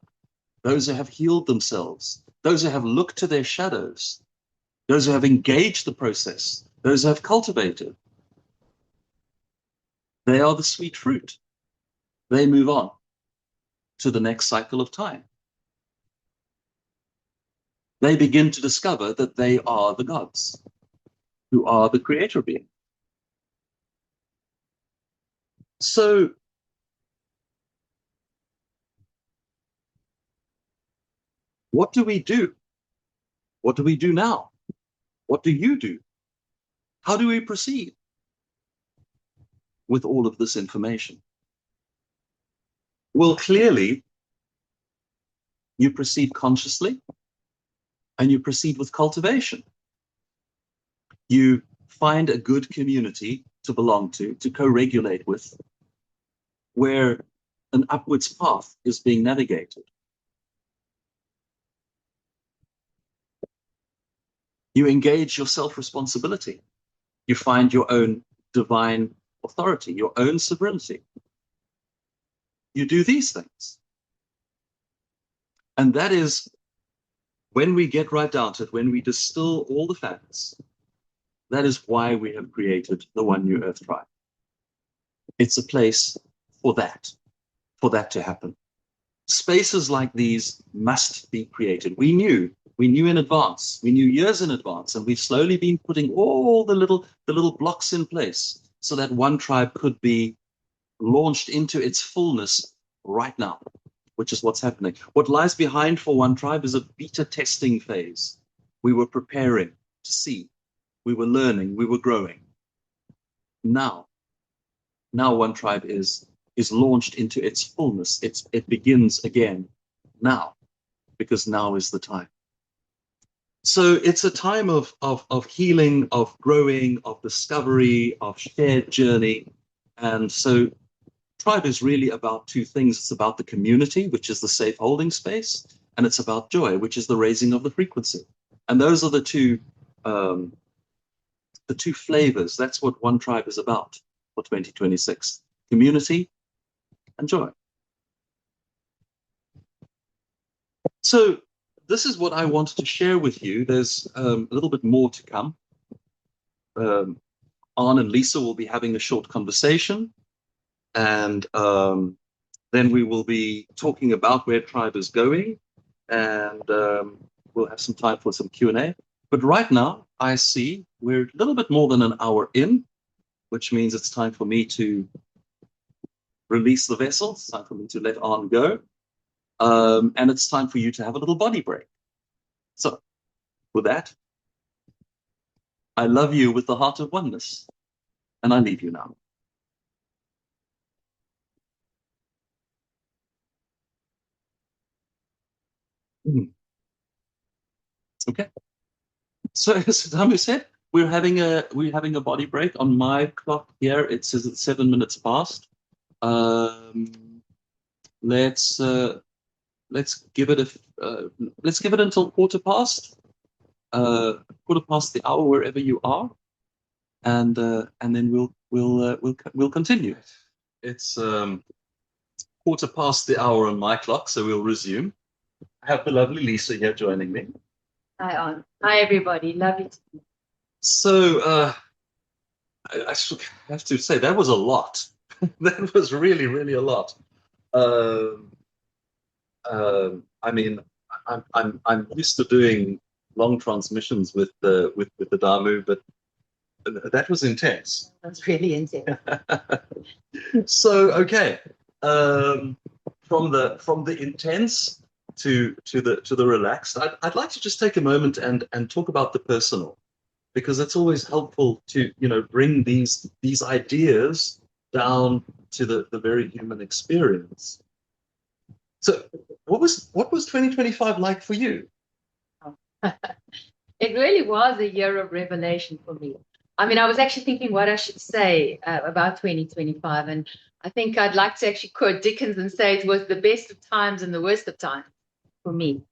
S1: those who have healed themselves, those who have looked to their shadows, those who have engaged the process, those who have cultivated, they are the sweet fruit. They move on to the next cycle of time. They begin to discover that they are the gods, who are the creator being. So what do we do? What do we do now? What do you do? How do we proceed with all of this information? Well, clearly, you proceed consciously and you proceed with cultivation. You find a good community to belong to co-regulate with. where an upwards path is being navigated. You engage your self-responsibility. You find your own divine authority, your own sovereignty. You do these things. And that is, when we get right down to it, when we distill all the facts, that is why we have created the One New Earth Tribe. It's a place for that to happen. Spaces like these must be created. We knew in advance, we knew years in advance, and we've slowly been putting all the little blocks in place so that One Tribe could be launched into its fullness right now, which is what's happening. What lies behind for One Tribe is a beta testing phase. We were preparing to see, we were learning, we were growing. Now One Tribe is launched into its fullness. It begins again now, because now is the time. So it's a time of healing, of growing, of discovery, of shared journey. And so Tribe is really about two things. It's about the community, which is the safe holding space, and it's about joy, which is the raising of the frequency. And those are the two flavors. That's what One Tribe is about for 2026. Community and joy. So this is what I wanted to share with you. There's a little bit more to come. Arne and Lisa will be having a short conversation, and then we will be talking about where Tribe is going, and we'll have some time for some Q&A. But right now, I see we're a little bit more than an hour in, which means it's time for me to release the vessel. It's time for me to let Arne go. And it's time for you to have a little body break. So with that, I love you with the heart of oneness, and I leave you now. Okay. So as Adamu said, we're having a body break. On my clock here, it says it's 7 minutes past. Let's give it until quarter past the hour wherever you are, and then we'll continue. It's quarter past the hour on my clock, so we'll resume. I have the lovely Lisa here joining me.
S2: Hi, Arne. Hi, everybody. Love you.
S1: So I have to say that was a lot. That was really, really a lot. I mean, I'm used to doing long transmissions with the Adamu, but that was intense.
S2: That's really intense.
S1: So okay, from the intense to the relaxed, I'd like to just take a moment and talk about the personal, because it's always helpful to bring these ideas down to the very human experience. So what was 2025 like for you?
S2: It really was a year of revelation for me. I mean, I was actually thinking what I should say about 2025, and I think I'd like to actually quote Dickens and say it was the best of times and the worst of times for me.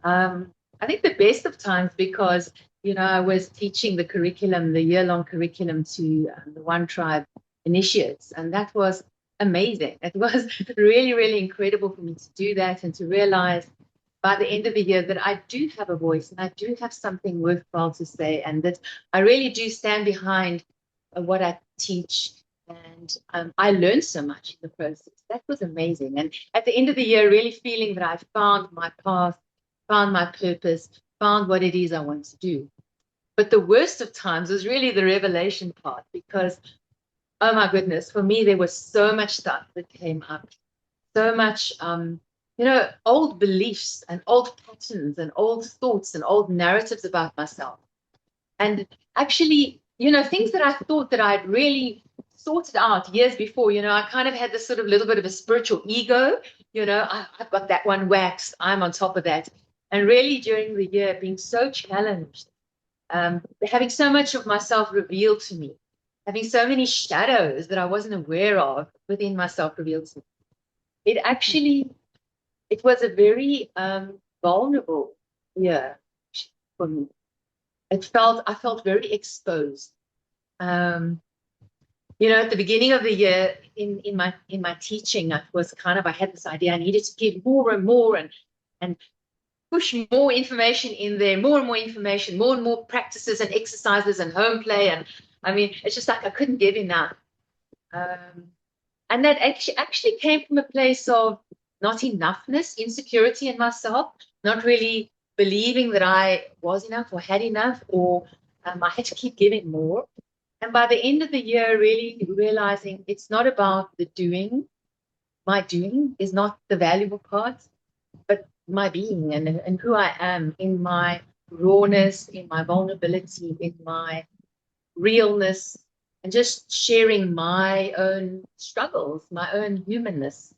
S2: I think the best of times because I was teaching the curriculum, the year-long curriculum to the One Tribe initiates, and that was amazing. It was really, really incredible for me to do that and to realize by the end of the year that I do have a voice and I do have something worthwhile to say, and that I really do stand behind what I teach. And I learned so much in the process. That was amazing. And at the end of the year, really feeling that I found my path, found my purpose, found what it is I want to do. But the worst of times was really the revelation part, because oh my goodness, for me, there was so much stuff that came up, so much, old beliefs and old patterns and old thoughts and old narratives about myself. And actually, things that I thought that I'd really sorted out years before, I kind of had this sort of little bit of a spiritual ego, I've got that one waxed, I'm on top of that. And really during the year, being so challenged, having so much of myself revealed to me, having so many shadows that I wasn't aware of within myself revealed to me. It was a very vulnerable year for me. I felt very exposed. At the beginning of the year in my teaching, I had this idea I needed to give more and more and push more information in there, more and more information, more and more practices and exercises and home play. And I mean, it's just like I couldn't give enough. And that actually came from a place of not enoughness, insecurity in myself, not really believing that I was enough or had enough, or I had to keep giving more. And by the end of the year, really realizing it's not about the doing. My doing is not the valuable part, but my being and who I am in my rawness, in my vulnerability, in my realness, and just sharing my own struggles, my own humanness.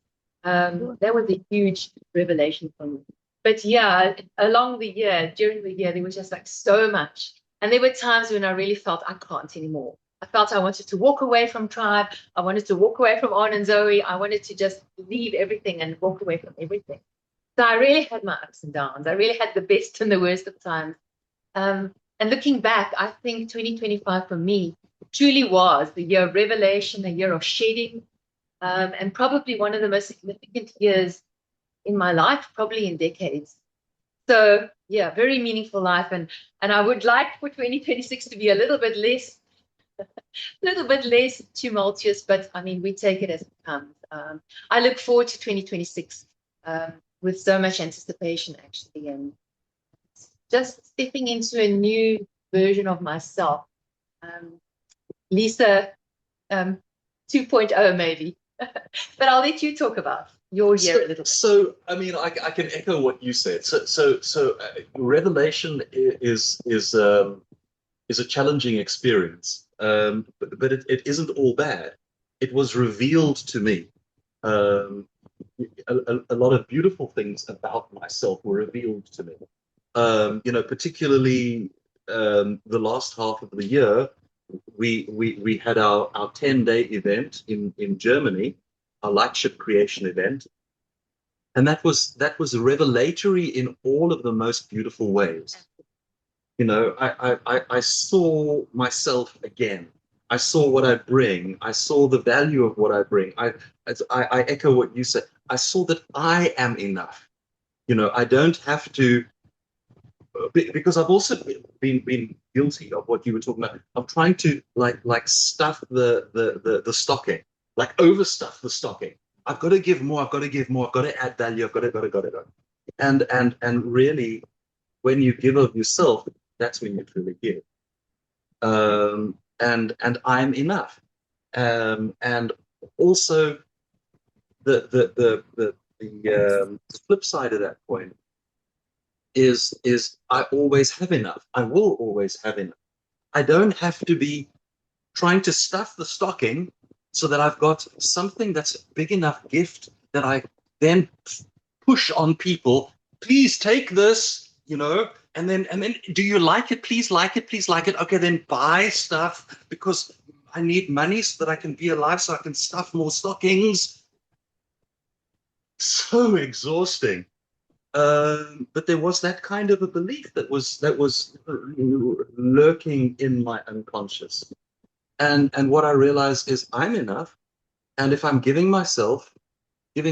S2: That was a huge revelation for me. But yeah, along the year, during the year, there was just like so much. And there were times when I really felt I can't anymore. I felt I wanted to walk away from tribe. I wanted to walk away from On and Zoe. I wanted to just leave everything and walk away from everything. So I really had my ups and downs. I really had the best and the worst of times. And looking back, I think 2025 for me truly was the year of revelation, a year of shedding, and probably one of the most significant years in my life, probably in decades. So yeah, very meaningful life. And I would like for 2026 to be a little bit less tumultuous, but I mean, we take it as it comes. I look forward to 2026 with so much anticipation, actually, and just stepping into a new version of myself. Lisa 2.0 maybe. But I'll let you talk about your year a little bit.
S1: So, I mean, I can echo what you said. So, revelation is a challenging experience, but it isn't all bad. It was revealed to me. A lot of beautiful things about myself were revealed to me. Particularly the last half of the year, we had our 10-day event in Germany, our Lightship creation event, and that was revelatory in all of the most beautiful ways. I saw myself again. I saw what I bring. I saw the value of what I bring. I echo what you said. I saw that I am enough. I don't have to, because I've also been guilty of what you were talking about. I'm trying to like stuff the stocking, like overstuff the stocking. I've got to give more. I've got to give more. I've got to add value. I've got to. And really, when you give of yourself, that's when you truly give. And I'm enough. And also the flip side of that coin is I always have enough. I will always have enough. I don't have to be trying to stuff the stocking so that I've got something that's a big enough gift that I then push on people. Please take this, and then do you like it? Please like it. Please like it. Okay, then buy stuff because I need money so that I can be alive, so I can stuff more stockings. So exhausting. But there was that kind of a belief that was lurking in my unconscious. And what I realized is I'm enough. And if I'm giving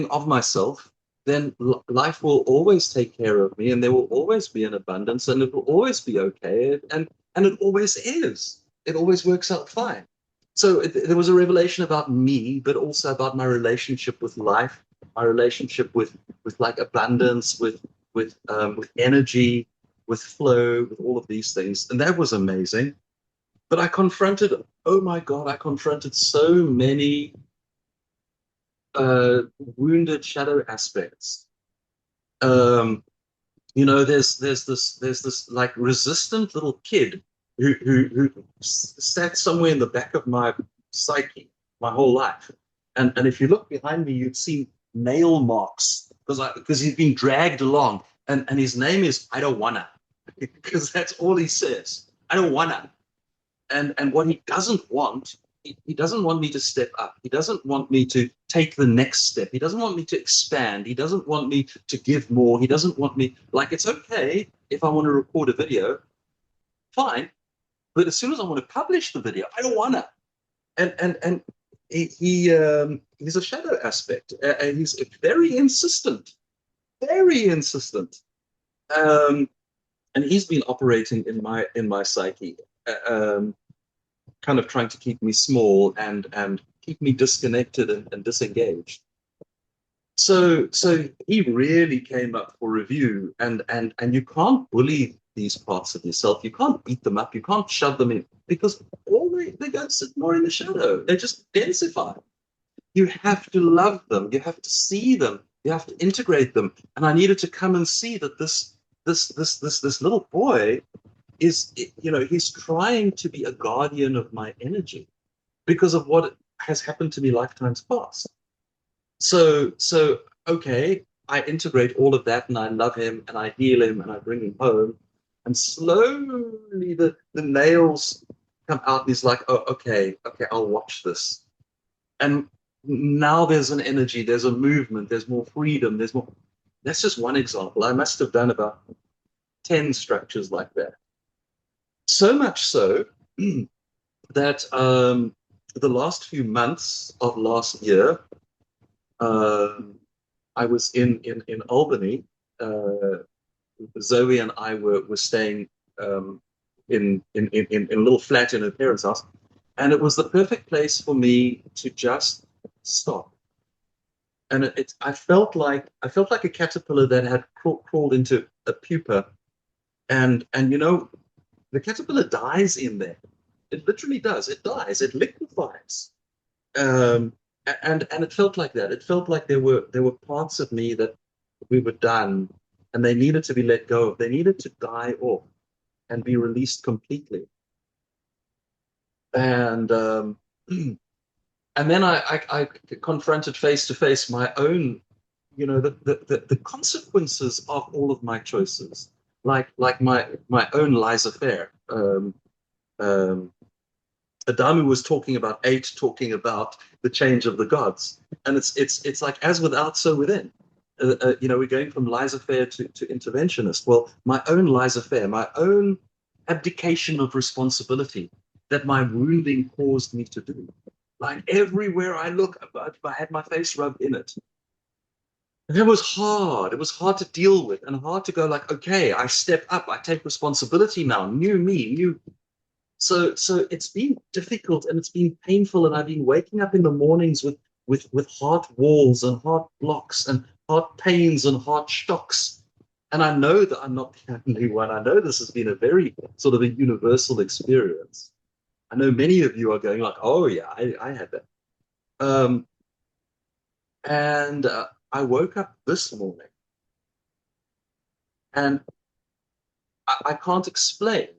S1: of myself, then life will always take care of me, and there will always be an abundance, and it will always be okay. And it always is. It always works out fine. So there was a revelation about me, but also about my relationship with life, my relationship with like abundance, with energy, with flow, with all of these things. And that was amazing. But I confronted so many wounded shadow aspects. There's this like resistant little kid who sat somewhere in the back of my psyche my whole life. And if you look behind me, you'd see nail marks because he's been dragged along. And his name is I don't wanna, because that's all he says. I don't wanna. And what he doesn't want he doesn't want me to step up. He doesn't want me to take the next step. He doesn't want me to expand. He doesn't want me to give more. He doesn't want me, like, it's okay if I want to record a video, fine. But as soon as I want to publish the video, I don't want to. And he's a shadow aspect. And he's very insistent, very insistent. And he's been operating in my psyche, kind of trying to keep me small and keep me disconnected and disengaged. So he really came up for review, and you can't bully these parts of yourself. You can't beat them up. You can't shove them in, because all they go sit more in the shadow. They just densify. You have to love them. You have to see them. You have to integrate them. And I needed to come and see that this little boy is, he's trying to be a guardian of my energy because of what has happened to me lifetimes past. So okay, I integrate all of that, and I love him, and I heal him, and I bring him home, and slowly the nails come out, and he's like, oh, okay, I'll watch this. And now there's an energy, there's a movement, there's more freedom, there's more. That's just one example. I must have done about 10 structures like that. So much so that the last few months of last year, I was in Albany. Zoe and I were staying in a little flat in her parents' house, and it was the perfect place for me to just stop. And I felt like a caterpillar that had crawled into a pupa, and the caterpillar dies in there. It literally does. It dies. It liquefies. And it felt like that. It felt like there were parts of me that we were done, and they needed to be let go of. They needed to die off and be released completely. And and then I confronted face to face my own, the consequences of all of my choices, like my own laissez-faire. Adamu was talking about 8, talking about the change of the gods, and it's like as without, so within. We're going from laissez-faire to interventionist. Well, my own laissez-faire, my own abdication of responsibility that my wounding caused me to do. Like everywhere I look, I had my face rubbed in it. And it was hard. It was hard to deal with, and hard to go like, okay, I step up, I take responsibility now, new me, new. So it's been difficult, and it's been painful, and I've been waking up in the mornings with heart walls and heart blocks and heart pains and heart shocks. And I know that I'm not the only one. I know this has been a very sort of a universal experience. I know many of you are going like, oh yeah, I had that. And I woke up this morning, and I can't explain.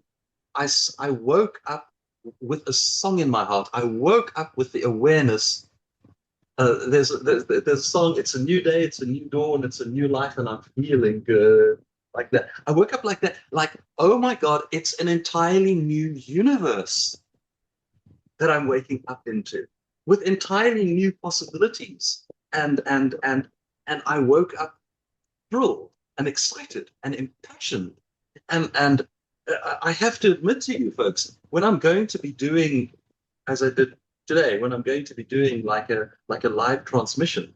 S1: I woke up with a song in my heart. I woke up with the awareness. There's a song. It's a new day. It's a new dawn. It's a new life, and I'm feeling good like that. I woke up like that. Like, oh my God, it's an entirely new universe that I'm waking up into, with entirely new possibilities. And I woke up thrilled and excited and impassioned. And I have to admit to you folks, when I'm going to be doing, as I did today, when I'm going to be doing like a live transmission,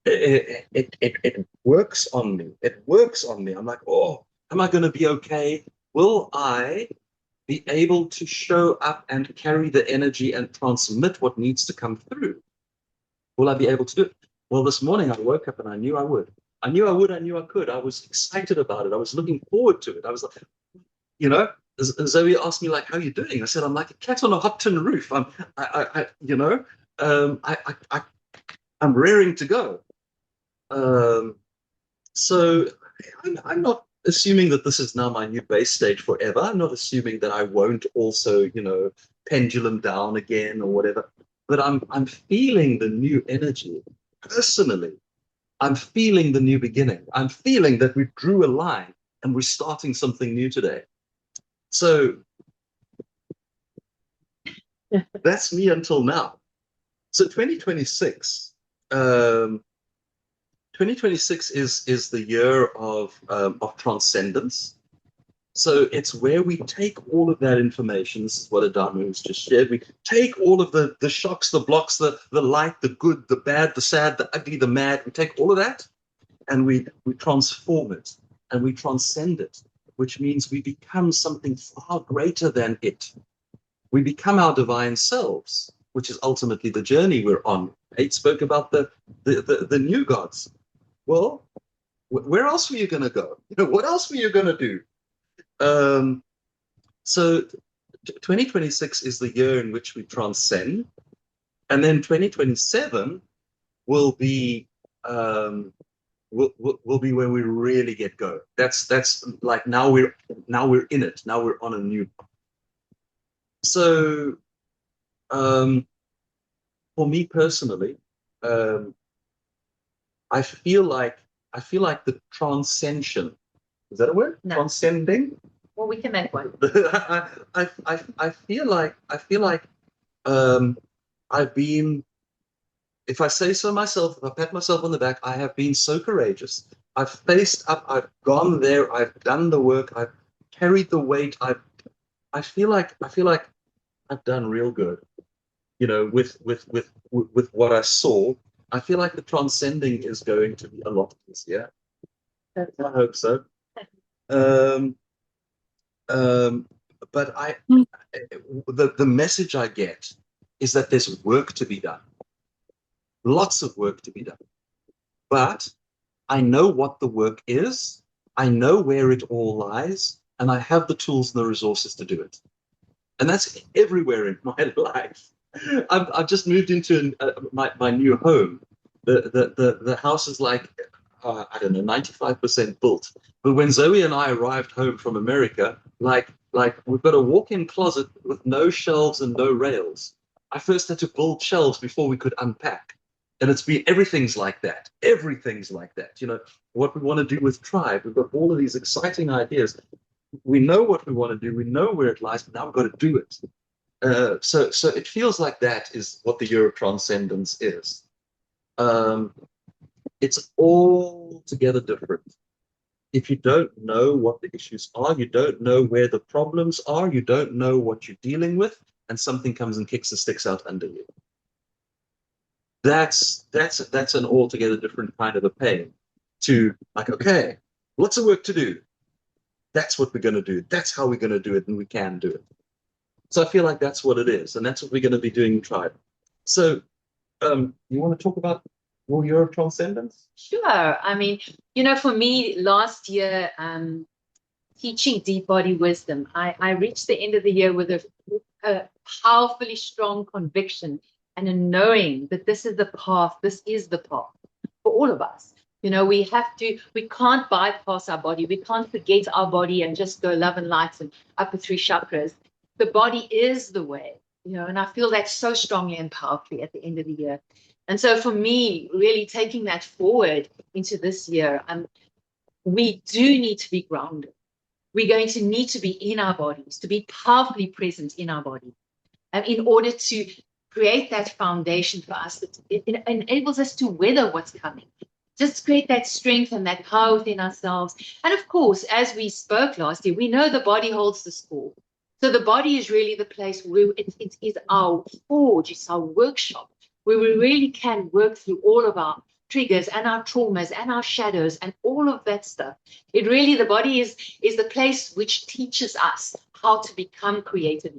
S1: it works on me. It works on me. I'm like, oh, am I going to be okay? Will I be able to show up and carry the energy and transmit what needs to come through? Will I be able to do it? Well, this morning I woke up and I knew I would. I knew I would. I knew I could. I was excited about it. I was looking forward to it. I was like, Zoe asked me like, "How are you doing?" I said, "I'm like a cat on a hot tin roof. I'm raring to go." So I'm not assuming that this is now my new base stage forever. I'm not assuming that I won't also, pendulum down again or whatever. But I'm feeling the new energy personally. I'm feeling the new beginning. I'm feeling that we drew a line and we're starting something new today. So That's me until now. So 2026, 2026 is the year of transcendence. So it's where we take all of that information. This is what Adamu has just shared. We take all of the shocks, the blocks, the light, the good, the bad, the sad, the ugly, the mad. We take all of that and we transform it and we transcend it, which means we become something far greater than it. We become our divine selves, which is ultimately the journey we're on. Eight spoke about the new gods. Well, where else were you going to go? What else were you going to do? Um, so 2026 is the year in which we transcend, and then 2027 will be will be when we really get going. That's like now we're in it. Now we're on a new. So for me personally, um, I feel like the transcension, is that a word?
S2: No.
S1: Transcending.
S2: Well, we can make one.
S1: I feel like I've been, if I say so myself, if I pat myself on the back, I have been so courageous. I've faced up, I've gone there, I've done the work, I've carried the weight. I feel like I've done real good, with what I saw. I feel like the transcending is going to be a lot this year. I hope so. Um, but the message I get is that there's work to be done, lots of work to be done. But I know what the work is, I know where it all lies, and I have the tools and the resources to do it. And that's everywhere in my life. I've just moved into my new home. The house is like, I don't know, 95% built. But when Zoe and I arrived home from America, like we've got a walk-in closet with no shelves and no rails. I first had to build shelves before we could unpack. And it's been everything's like that. Everything's like that. What we want to do with Tribe, we've got all of these exciting ideas. We know what we want to do. We know where it lies, but now we've got to do it. So it feels like that is what the Year of Transcendence is. It's altogether different. If you don't know what the issues are, you don't know where the problems are, you don't know what you're dealing with, and something comes and kicks the sticks out under you. That's an altogether different kind of a pain to like, okay, lots of work to do. That's what we're going to do. That's how we're going to do it, and we can do it. So I feel like that's what it is, and that's what we're going to be doing in Tribe. So you want to talk about your Year of Transcendence?
S2: Sure. I mean, for me, last year, teaching deep body wisdom, I reached the end of the year with a powerfully strong conviction and a knowing that this is the path for all of us. We can't bypass our body. We can't forget our body and just go love and light and upper three chakras. The body is the way, and I feel that so strongly and powerfully at the end of the year. And so for me, really taking that forward into this year, we do need to be grounded. We're going to need to be in our bodies, to be powerfully present in our body, and in order to create that foundation for us that it enables us to weather what's coming. Just create that strength and that power within ourselves. And of course, as we spoke last year, we know the body holds the score. So the body is really the place where it is our forge, it's our workshop, where we really can work through all of our triggers and our traumas and our shadows and all of that stuff. The body is the place which teaches us how to become creative.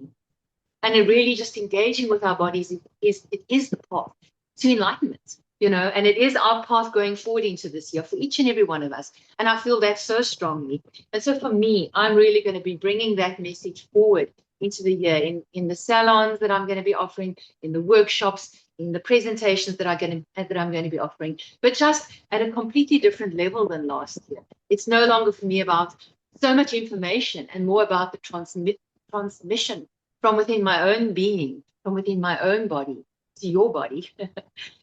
S2: And it really just engaging with our bodies is the path to enlightenment, and it is our path going forward into this year for each and every one of us. And I feel that so strongly. And so for me, I'm really going to be bringing that message forward into the year in the salons that I'm going to be offering, in the workshops, in the presentations that I'm going to be offering, but just at a completely different level than last year. It's no longer for me about so much information and more about the transmission from within my own being, from within my own body to your body,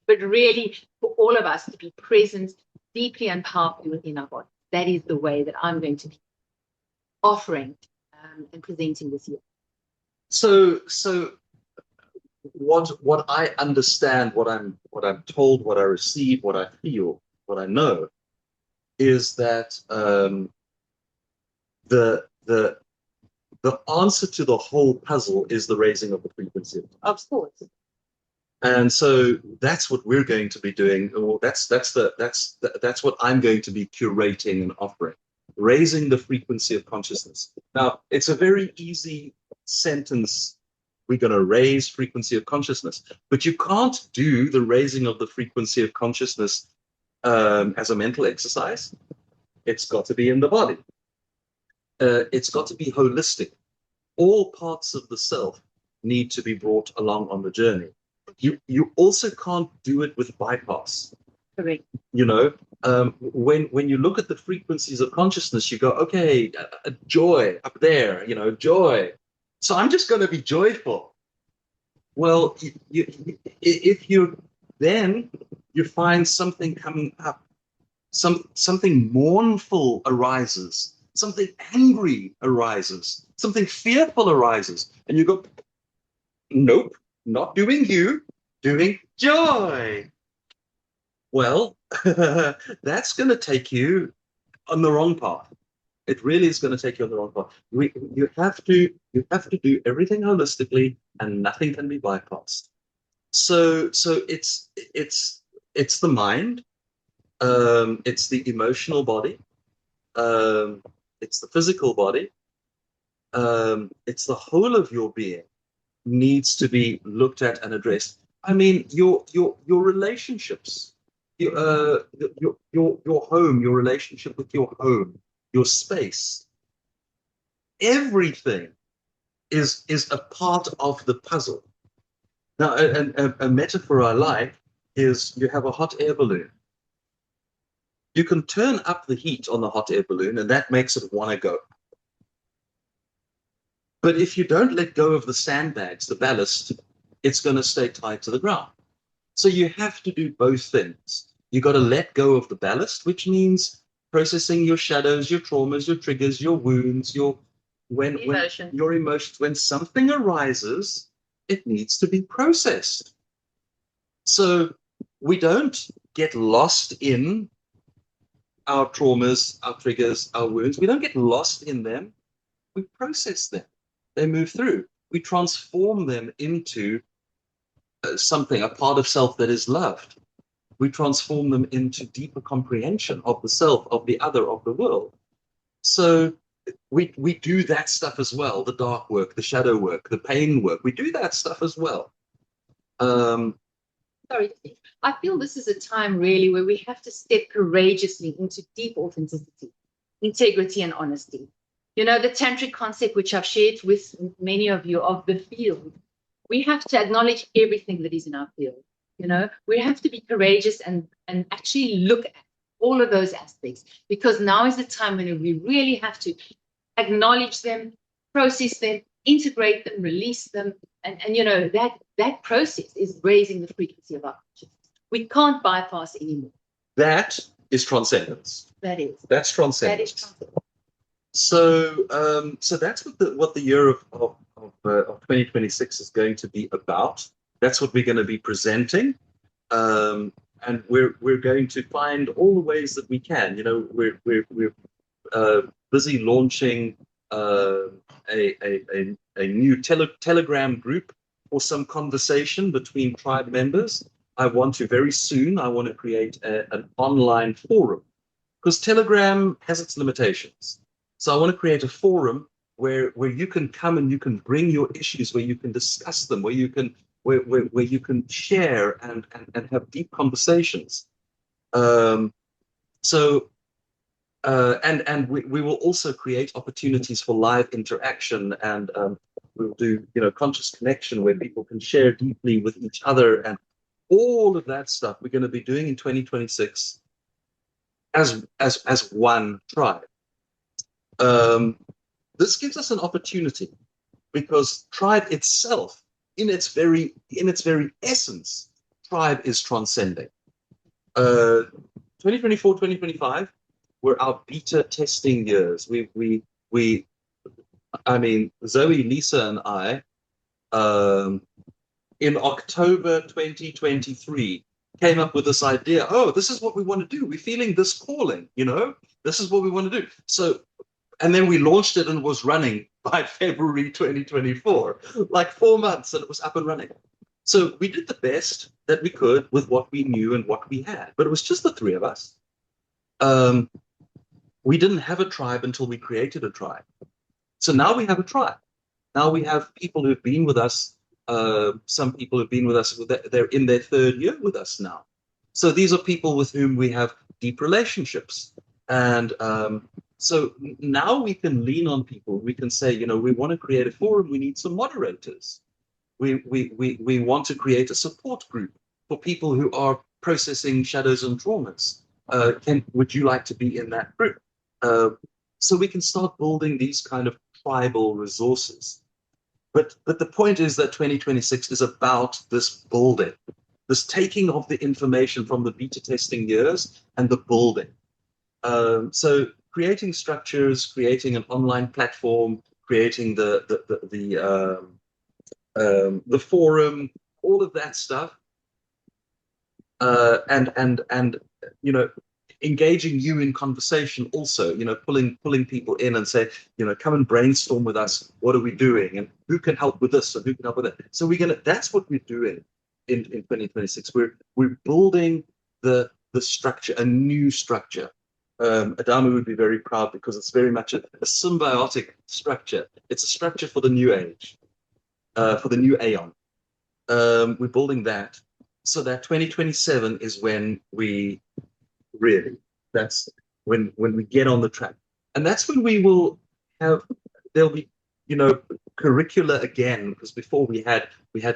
S2: but really for all of us to be present deeply and powerfully within our body. That is the way that I'm going to be offering and presenting this year.
S1: So what I understand, what I'm told, what I receive, what I feel, what I know is that the the the answer to the whole puzzle is the raising of the frequency.
S2: Of course.
S1: And so that's what we're going to be doing, or that's what I'm going to be curating and offering, raising the frequency of consciousness. Now, it's a very easy sentence. We're going to raise frequency of consciousness, but you can't do the raising of the frequency of consciousness as a mental exercise. It's got to be in the body. It's got to be holistic. All parts of the self need to be brought along on the journey. You also can't do it with bypass.
S2: Correct.
S1: You know, when you look at the frequencies of consciousness, you go, okay, joy up there, joy. So I'm just going to be joyful. Well, if you then you find something coming up, something mournful arises, something angry arises, something fearful arises, and you go, nope, not doing you, doing joy. Well, that's going to take you on the wrong path. It really is going to take you on the wrong path. You have to do everything holistically, and nothing can be bypassed. So it's the mind, it's the emotional body, it's the physical body, it's the whole of your being needs to be looked at and addressed. I mean, your relationships, your home, your relationship with your home, your space, everything is a part of the puzzle. Now, a metaphor I like is you have a hot air balloon. You can turn up the heat on the hot air balloon, and that makes it want to go. But if you don't let go of the sandbags, the ballast, it's going to stay tied to the ground. So you have to do both things. You got to let go of the ballast, which means processing your shadows, your traumas, your triggers, your wounds, your emotions. When something arises, it needs to be processed. So we don't get lost in our traumas, our triggers, our wounds. We don't get lost in them. We process them. They move through. We transform them into something, a part of self that is loved. We transform them into deeper comprehension of the self, of the other, of the world. So we do that stuff as well, the dark work, the shadow work, the pain work. We do that stuff as well.
S2: Sorry, I feel this is a time really where we have to step courageously into deep authenticity, integrity, and honesty. The tantric concept, which I've shared with many of you, of the field, we have to acknowledge everything that is in our field. We have to be courageous and actually look at all of those aspects, because now is the time when we really have to acknowledge them, process them, integrate them, release them. And that process is raising the frequency of our consciousness. We can't bypass anymore.
S1: That is transcendence. That's transcendence.
S2: That is transcendence.
S1: So that's what the year of 2026 is going to be about. That's what we're going to be presenting, and we're going to find all the ways that we can. We're busy launching a new Telegram group for some conversation between tribe members. I want to create an online forum, because Telegram has its limitations. So I want to create a forum where you can come and you can bring your issues, where you can discuss them, where you can share and have deep conversations. And we will also create opportunities for live interaction, and we'll do conscious connection where people can share deeply with each other, and all of that stuff we're going to be doing in 2026 as one tribe. This gives us an opportunity, because tribe itself, in its very essence, tribe is transcending. 2024, 2025 were our beta testing years. I mean, Zoe, Lisa, and I in October 2023 came up with this idea. Oh, this is what we want to do. We're feeling this calling, this is what we want to do. So, and then we launched it and was running by February 2024, like 4 months, and it was up and running. So we did the best that we could with what we knew and what we had, but it was just the three of us. We didn't have a tribe until we created a tribe. So now we have a tribe. Now we have people who've been with us. Some people have been with us. They're in their third year with us now. So these are people with whom we have deep relationships. And so now we can lean on people. We can say, we want to create a forum. We need some moderators. We want to create a support group for people who are processing shadows and traumas. Would you like to be in that group? So we can start building these kind of tribal resources. But the point is that 2026 is about this building, this taking of the information from the beta testing years and the building. So creating structures, creating an online platform, creating the forum, all of that stuff, and engaging you in conversation also, pulling people in and say, come and brainstorm with us. What are we doing? And who can help with this? And who can help with that? So that's what we're doing in 2026. We're building the structure, a new structure. Adamu would be very proud because it's very much a symbiotic structure. It's a structure for the new age, for the new aeon. We're building that so that 2027 is when we really, that's when we get on the track, and that's when we will have, there'll be curricula again, because before we had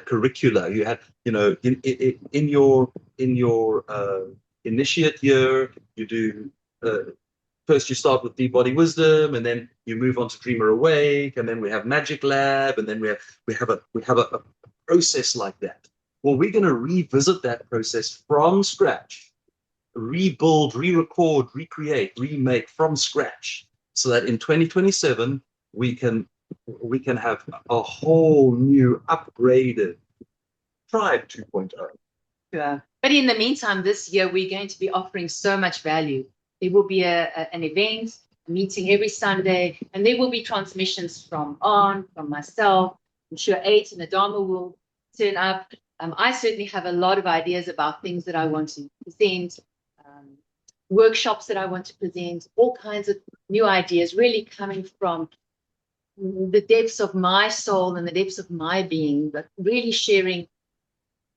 S1: curricula. You had in your initiate year, you do first you start with deep body wisdom, and then you move on to dreamer awake, and then we have magic lab, and then we have a process like that. Well, we're going to revisit that process from scratch, rebuild, re-record, recreate, remake from scratch, so that in 2027 we can have a whole new upgraded Tribe 2.0.
S2: Yeah. But in the meantime, this year we're going to be offering so much value. There will be an event, a meeting every Sunday, and there will be transmissions from myself. I'm sure Eight and Adamu will turn up. I certainly have a lot of ideas about things that I want to present, workshops that I want to present, all kinds of new ideas really coming from the depths of my soul and the depths of my being, but really sharing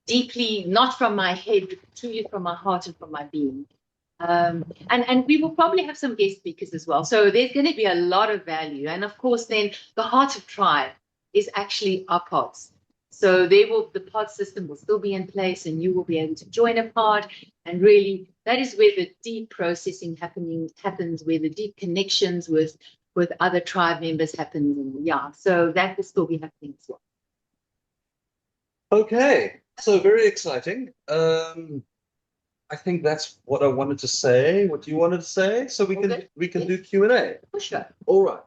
S2: deeply, not from my head, but truly from my heart and from my being. And we will probably have some guest speakers as well. So there's going to be a lot of value. And of course, then the heart of Tribe is actually our pods. So the pod system will still be in place, and you will be able to join a pod. And really, that is where the deep processing happens, where the deep connections with other tribe members happen. And yeah, so that will still be happening as well.
S1: Okay, so very exciting. I think that's what I wanted to say. What you wanted to say, so we can do Q&A.
S2: For sure.
S1: All right.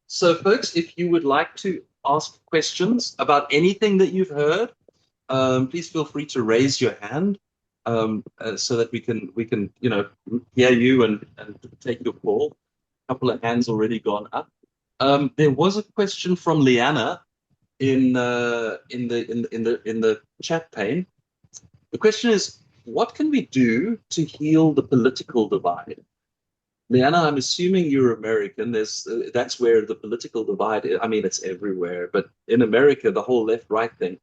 S1: So, folks, if you would like to ask questions about anything that you've heard, please feel free to raise your hand, so that we can hear you and take your call. A couple of hands already gone up. There was a question from Liana in the chat pane. The question is, what can we do to heal the political divide? Liana, I'm assuming you're American. That's where the political divide is. I mean, it's everywhere, but in America, the whole left-right thing.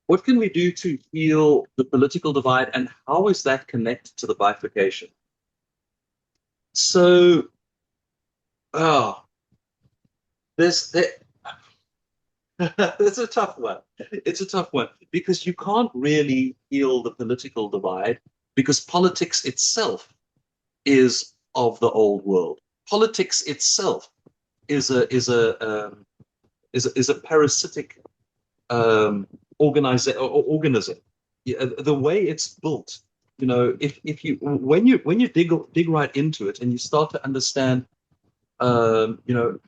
S1: What can we do to heal the political divide, and how is that connected to the bifurcation? So, there's a tough one. It's a tough one because you can't really heal the political divide, because politics itself is of the old world. Politics itself is a parasitic organism. The way it's built, when you dig right into it and you start to understand, how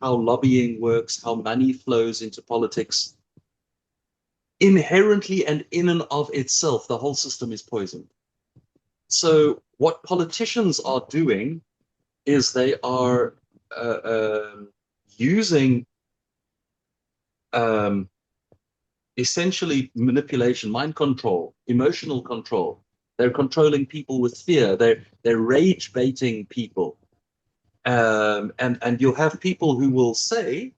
S1: lobbying works, how money flows into politics, inherently and in and of itself, the whole system is poisoned. So what politicians are doing is they are using essentially manipulation, mind control, emotional control. They're controlling people with fear. They're rage baiting people. And you'll have people who will say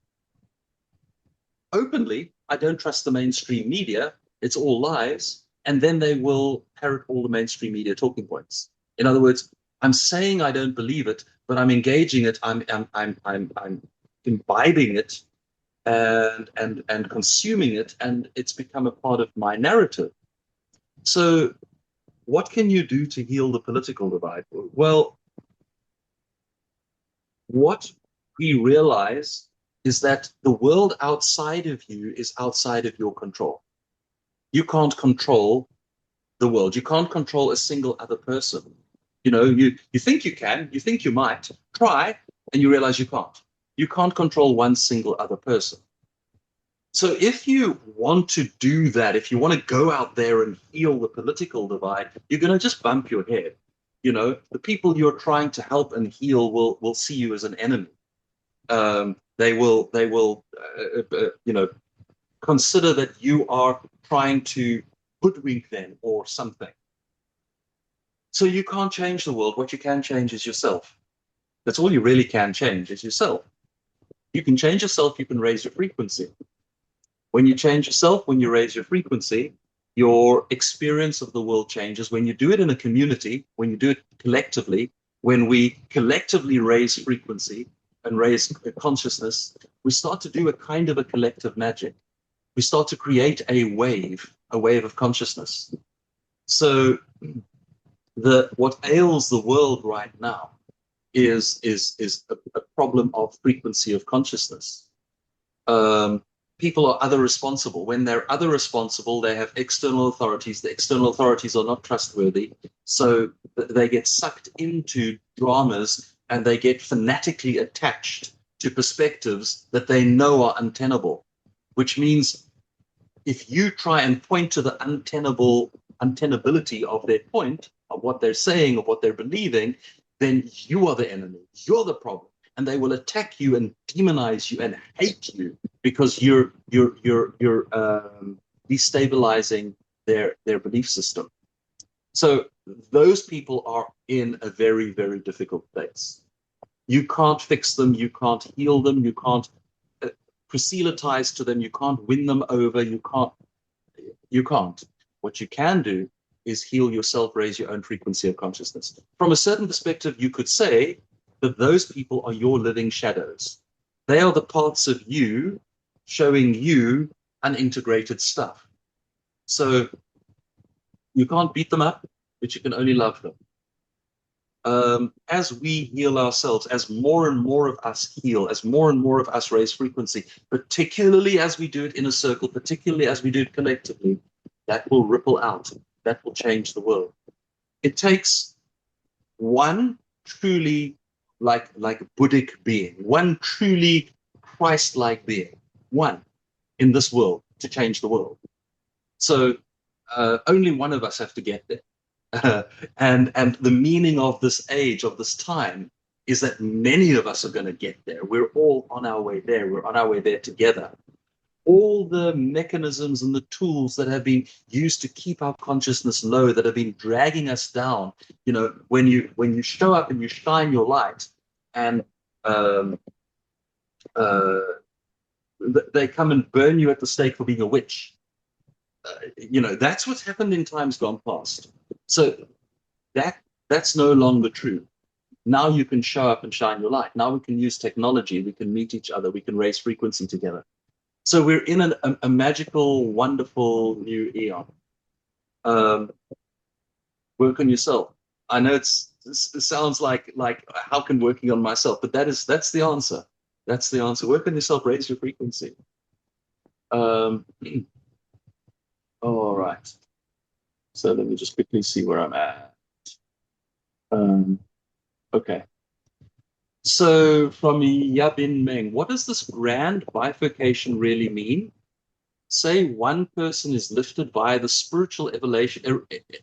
S1: openly, I don't trust the mainstream media. It's all lies. And then they will parrot all the mainstream media talking points. In other words, I'm saying I don't believe it, but I'm engaging it. I'm imbibing it and consuming it, and it's become a part of my narrative. So what can you do to heal the political divide? Well, what we realize is that the world outside of you is outside of your control. You can't control the world. You can't control a single other person. You think you can, you think you might, try, and you realize you can't. You can't control one single other person. So if you want to do that, if you want to go out there and heal the political divide, you're going to just bump your head. The people you're trying to help and heal will see you as an enemy. They will consider that you are trying to hoodwink them or something. So you can't change the world. What you can change is yourself. That's all you really can change is yourself. You can change yourself. You can raise your frequency. When you change yourself, when you raise your frequency, your experience of the world changes. When you do it in a community, when you do it collectively, when we collectively raise frequency and raise consciousness, we start to do a kind of a collective magic. We start to create a wave of consciousness. So what ails the world right now is a problem of frequency of consciousness. People are other responsible. When they're other responsible, they have external authorities. The external authorities are not trustworthy. So they get sucked into dramas and they get fanatically attached to perspectives that they know are untenable, which means if you try and point to the untenability of their point, of what they're saying, of what they're believing, then you are the enemy. You're the problem. And they will attack you and demonize you and hate you because you're destabilizing their belief system. So those people are in a very, very difficult place. You can't fix them. You can't heal them. You can't proselytize to them. You can't win them over. You can't. What you can do is heal yourself, raise your own frequency of consciousness. From a certain perspective, you could say that those people are your living shadows. They are the parts of you showing you unintegrated stuff. So you can't beat them up, but you can only love them. As we heal ourselves, as more and more of us heal, as more and more of us raise frequency, particularly as we do it in a circle, particularly as we do it collectively, that will ripple out. That will change the world. It takes one truly like Buddhic being, one truly Christ-like being, one in this world to change the world. So only one of us have to get there. And the meaning of this age, of this time, is that many of us are going to get there. We're all on our way there. We're on our way there together. All the mechanisms and the tools that have been used to keep our consciousness low, that have been dragging us down, when you show up and you shine your light, and they come and burn you at the stake for being a witch. That's what's happened in times gone past. So that's no longer true. Now you can show up and shine your light. Now we can use technology. We can meet each other. We can raise frequency together. So we're in a magical, wonderful new eon. Work on yourself. I know it sounds like how can working on myself, but that's the answer. That's the answer. Work on yourself. Raise your frequency. All right. So let me just quickly see where I'm at. Okay. So from Yabin Meng, what does this grand bifurcation really mean? say one person is lifted by the spiritual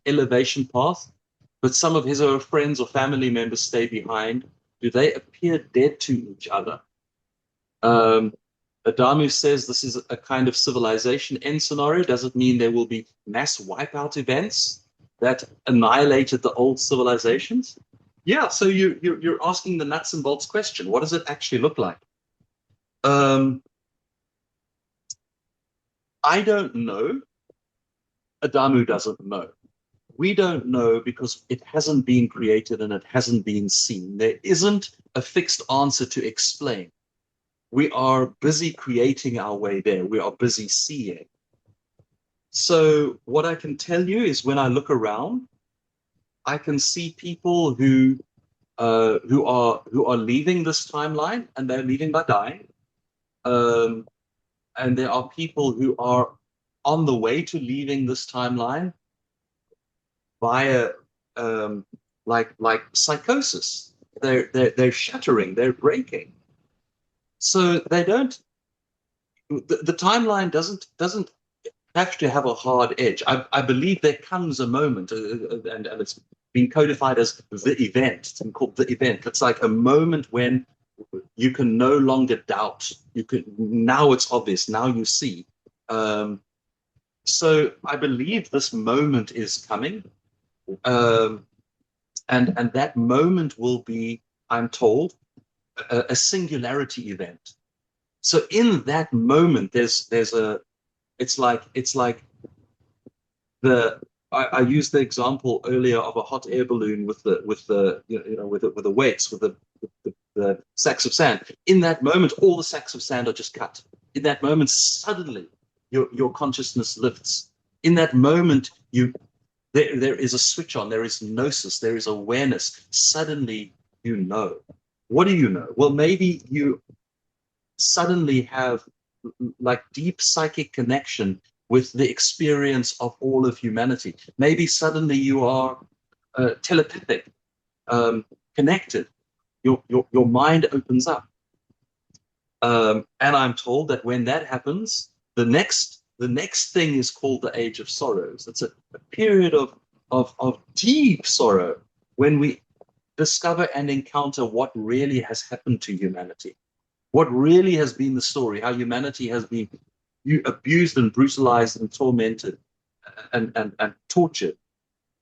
S1: elevation path, but some of his or her friends or family members stay behind, do they appear dead to each other? Adamu says this is a kind of civilization end scenario. Does it mean there will be mass wipeout events that annihilated the old civilizations? Yeah, so you're asking the nuts and bolts question. What does it actually look like? I don't know. Adamu doesn't know. We don't know because it hasn't been created and it hasn't been seen. There isn't a fixed answer to explain. We are busy creating our way there. We are busy seeing. So what I can tell you is when I look around, I can see people who are leaving this timeline, and they're leaving by dying. And there are people who are on the way to leaving this timeline via like psychosis. They're shattering, they're breaking. So they don't. The timeline doesn't have to have a hard edge. I believe there comes a moment, and it's been codified as the event. It's been called the event. It's like a moment when you can no longer doubt. You can now it's obvious. Now you see. So I believe this moment is coming, and that moment will be, I'm told, a singularity event. So in that moment, there's a it's like I used the example earlier of a hot air balloon with the with the weights with the sacks of sand. In that moment, all the sacks of sand are just cut. In that moment, suddenly your consciousness lifts. In that moment, there is a switch on. There is gnosis. There is awareness. Suddenly, you know. What do you know? Well, maybe you suddenly have like deep psychic connection with the experience of all of humanity. Maybe suddenly you are telepathic, connected. Your mind opens up. And I'm told that when that happens, the next thing is called the Age of Sorrows. It's a period of deep sorrow when we discover and encounter what really has happened to humanity. What really has been the story, how humanity has been abused and brutalized and tormented and tortured.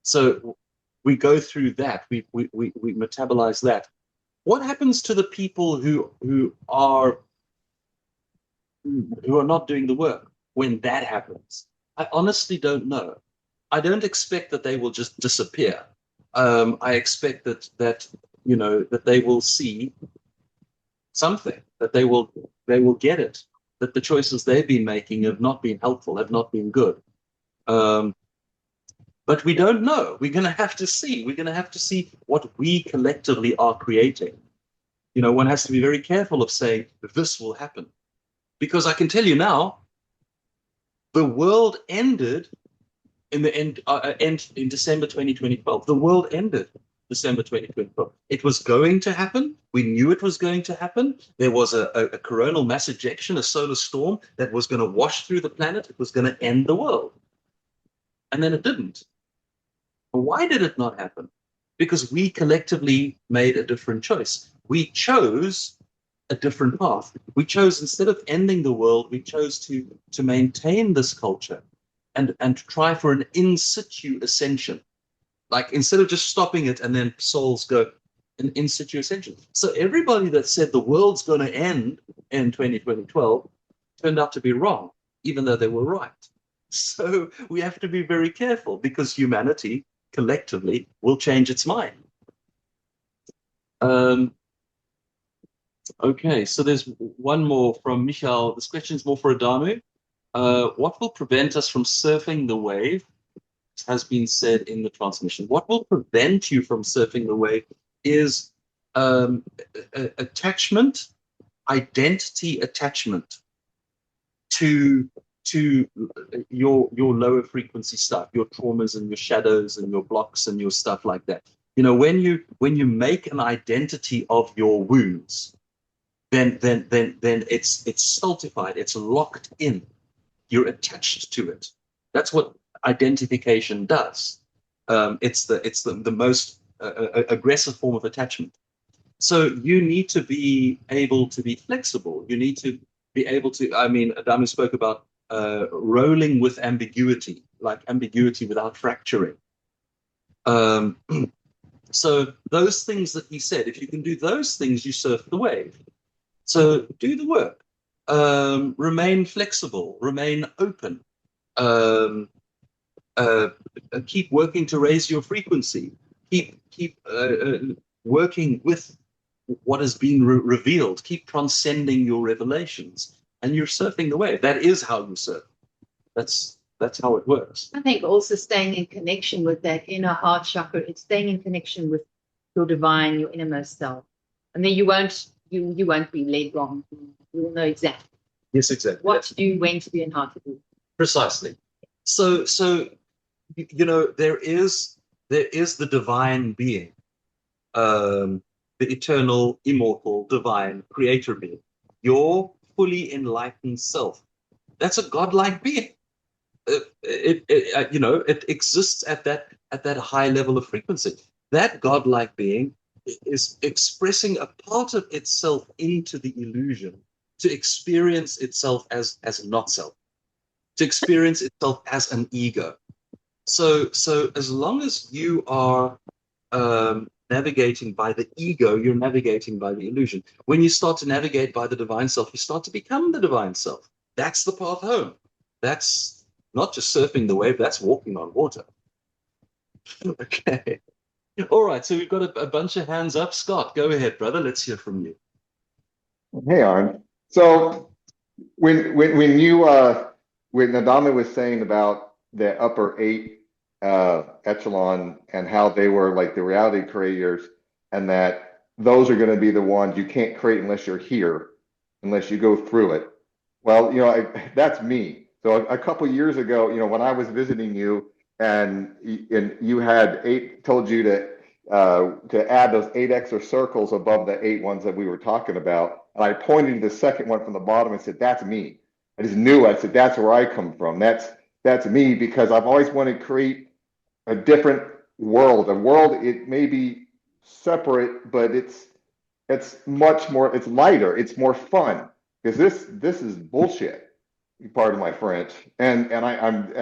S1: So we go through that, we metabolize that. What happens to the people who are not doing the work when that happens? I honestly don't know. I don't expect that they will just disappear. I expect that they will see something, that they will get it, that the choices they've been making have not been helpful, have not been good. But we don't know. We're going to have to see. We're going to have to see what we collectively are creating. One has to be very careful of saying this will happen, because I can tell you now, the world ended in December 2012. The world ended December 2012. It was going to happen. We knew it was going to happen. There was a coronal mass ejection, a solar storm that was going to wash through the planet. It was going to end the world. And then it didn't. Why did it not happen? Because we collectively made a different choice. We chose a different path. We chose, instead of ending the world, we chose to maintain this culture and to try for an in situ ascension. Like, instead of just stopping it and then souls go an in situ ascension. So everybody that said the world's going to end in 2012 turned out to be wrong, even though they were right. So we have to be very careful, because humanity collectively will change its mind. Okay, so there's one more from Michael. This question is more for Adamu. What will prevent us from surfing the wave? Has been said in the transmission. What will prevent you from surfing the wave is attachment, identity attachment to your lower frequency stuff, your traumas and your shadows and your blocks and your stuff like that. When you make an identity of your wounds, then it's stultified, it's locked in. You're attached to it. That's what identification does. It's the most aggressive form of attachment. So you need to be able to be flexible. You need to be able to, I mean, Adamu spoke about rolling with ambiguity, like ambiguity without fracturing. Um, so those things that he said, if you can do those things, you surf the wave. So do the work. Remain flexible, remain open. Um, Keep working to raise your frequency. Keep working with what has been revealed. Keep transcending your revelations, and you're surfing the wave. That is how you surf. That's how it works.
S2: I think also staying in connection with that inner heart chakra. It's staying in connection with your divine, your innermost self, and then you won't be led wrong. You will know exactly.
S1: Yes, exactly.
S2: What to do, when to do, and how to do.
S1: Precisely. So you know, there is the divine being, the eternal, immortal, divine creator being, your fully enlightened self. That's a godlike being. You know, it exists at that high level of frequency. That godlike being is expressing a part of itself into the illusion to experience itself as not self, to experience itself as an ego. So as long as you are navigating by the ego, you're navigating by the illusion. When you start to navigate by the divine self, you start to become the divine self. That's the path home. That's not just surfing the wave, that's walking on water. Okay. All right, so we've got a bunch of hands up. Scott, go ahead, brother. Let's hear from you.
S3: Hey, Arn. So when Adamu was saying about the upper eight echelon and how they were like the reality creators, and that those are going to be the ones you can't create unless you're here, unless you go through it. Well, you know, that's me. So a couple years ago, you know, when I was visiting you and you had told you to add those 8 extra circles above the 8 ones that we were talking about, and I pointed to the second one from the bottom and said, "That's me." I just knew. I said, "That's where I come from. That's me," because I've always wanted to create a different world. A world, it may be separate, but it's much more. It's lighter. It's more fun because this is bullshit. Pardon my French, and I'm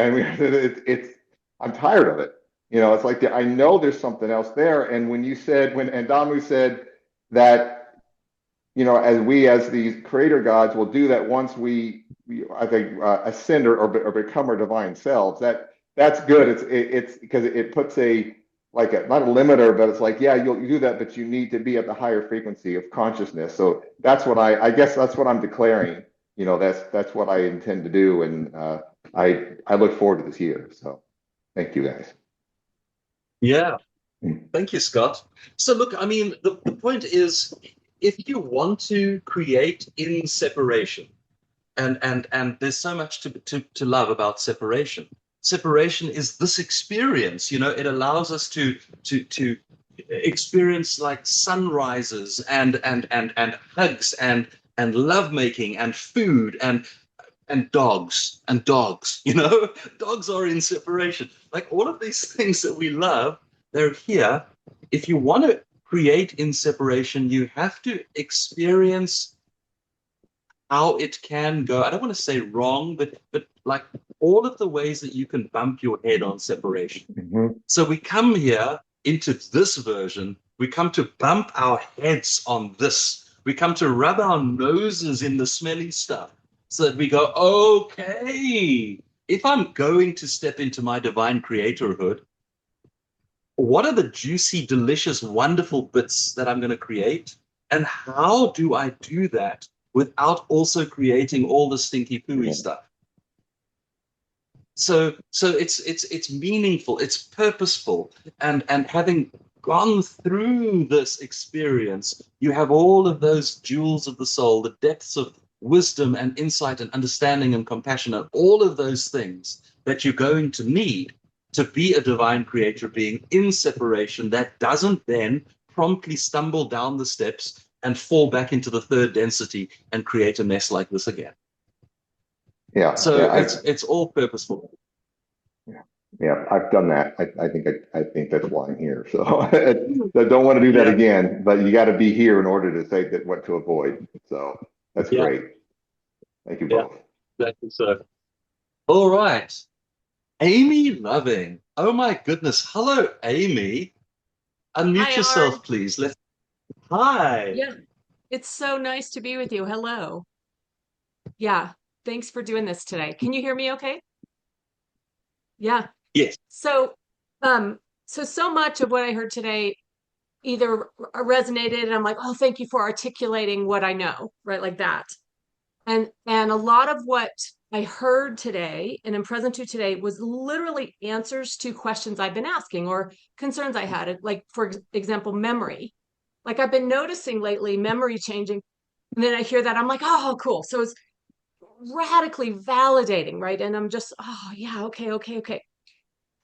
S3: tired of it. You know, it's like I know there's something else there. And when Adamu said that, you know, as these creator gods will do that once we I think ascend or become our divine selves. That's good. It's because it puts not a limiter, but it's like, yeah, you do that, but you need to be at the higher frequency of consciousness. So that's what I guess that's what I'm declaring. You know, that's what I intend to do, and I look forward to this year. So, thank you guys.
S1: Yeah, thank you, Scott. So look, I mean, the point is, if you want to create in separation, and there's so much to love about separation. Separation is this experience. You know, it allows us to experience like sunrises and hugs and lovemaking and food and dogs. You know, dogs are in separation. Like all of these things that we love, they're here. If you want to create in separation, you have to experience how it can go. I don't want to say wrong, but like all of the ways that you can bump your head on separation.
S3: Mm-hmm.
S1: So we come here into this version, we come to bump our heads on this. We come to rub our noses in the smelly stuff so that we go, okay, if I'm going to step into my divine creatorhood, what are the juicy, delicious, wonderful bits that I'm going to create? And how do I do that without also creating all the stinky pooey stuff? So it's meaningful, it's purposeful, and having gone through this experience, you have all of those jewels of the soul, the depths of wisdom and insight and understanding and compassion, and all of those things that you're going to need to be a divine creator being in separation that doesn't then promptly stumble down the steps and fall back into the third density and create a mess like this again.
S3: Yeah,
S1: So
S3: yeah,
S1: it's all purposeful.
S3: yeah, I've done that. I think that's why I'm here. So I don't want to do that
S1: Yeah,
S3: again, but you got to be here in order to say that what to avoid. So that's
S1: yeah,
S3: great. Thank you
S1: yeah.
S3: both.
S1: Exactly so. All right. Amy Loving. Oh my goodness. Hello, Amy. Unmute
S4: Hi, Arn.
S1: yourself, please. Let's. Hi.
S4: Yeah, it's so nice to be with you. Hello. Yeah, thanks for doing this today. Can you hear me okay? Yeah.
S1: Yes.
S4: So, so much of what I heard today either resonated and I'm like, oh, thank you for articulating what I know, right? Like that. And a lot of what I heard today and am present to today was literally answers to questions I've been asking or concerns I had, like for example, memory. Like I've been noticing lately memory changing. And then I hear that, I'm like, oh, cool. So it's radically validating, right? And I'm just, oh, yeah, okay, okay, okay.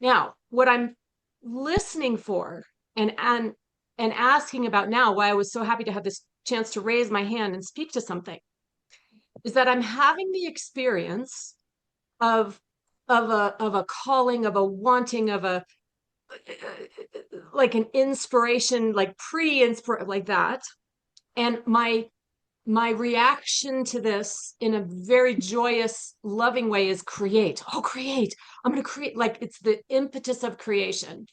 S4: Now, what I'm listening for and asking about now, why I was so happy to have this chance to raise my hand and speak to something, is that I'm having the experience of of a calling, of a wanting, of a like an inspiration, like pre-inspire, like that. And my reaction to this in a very joyous, loving way is create. Oh, create. I'm going to create. Like it's the impetus of creation.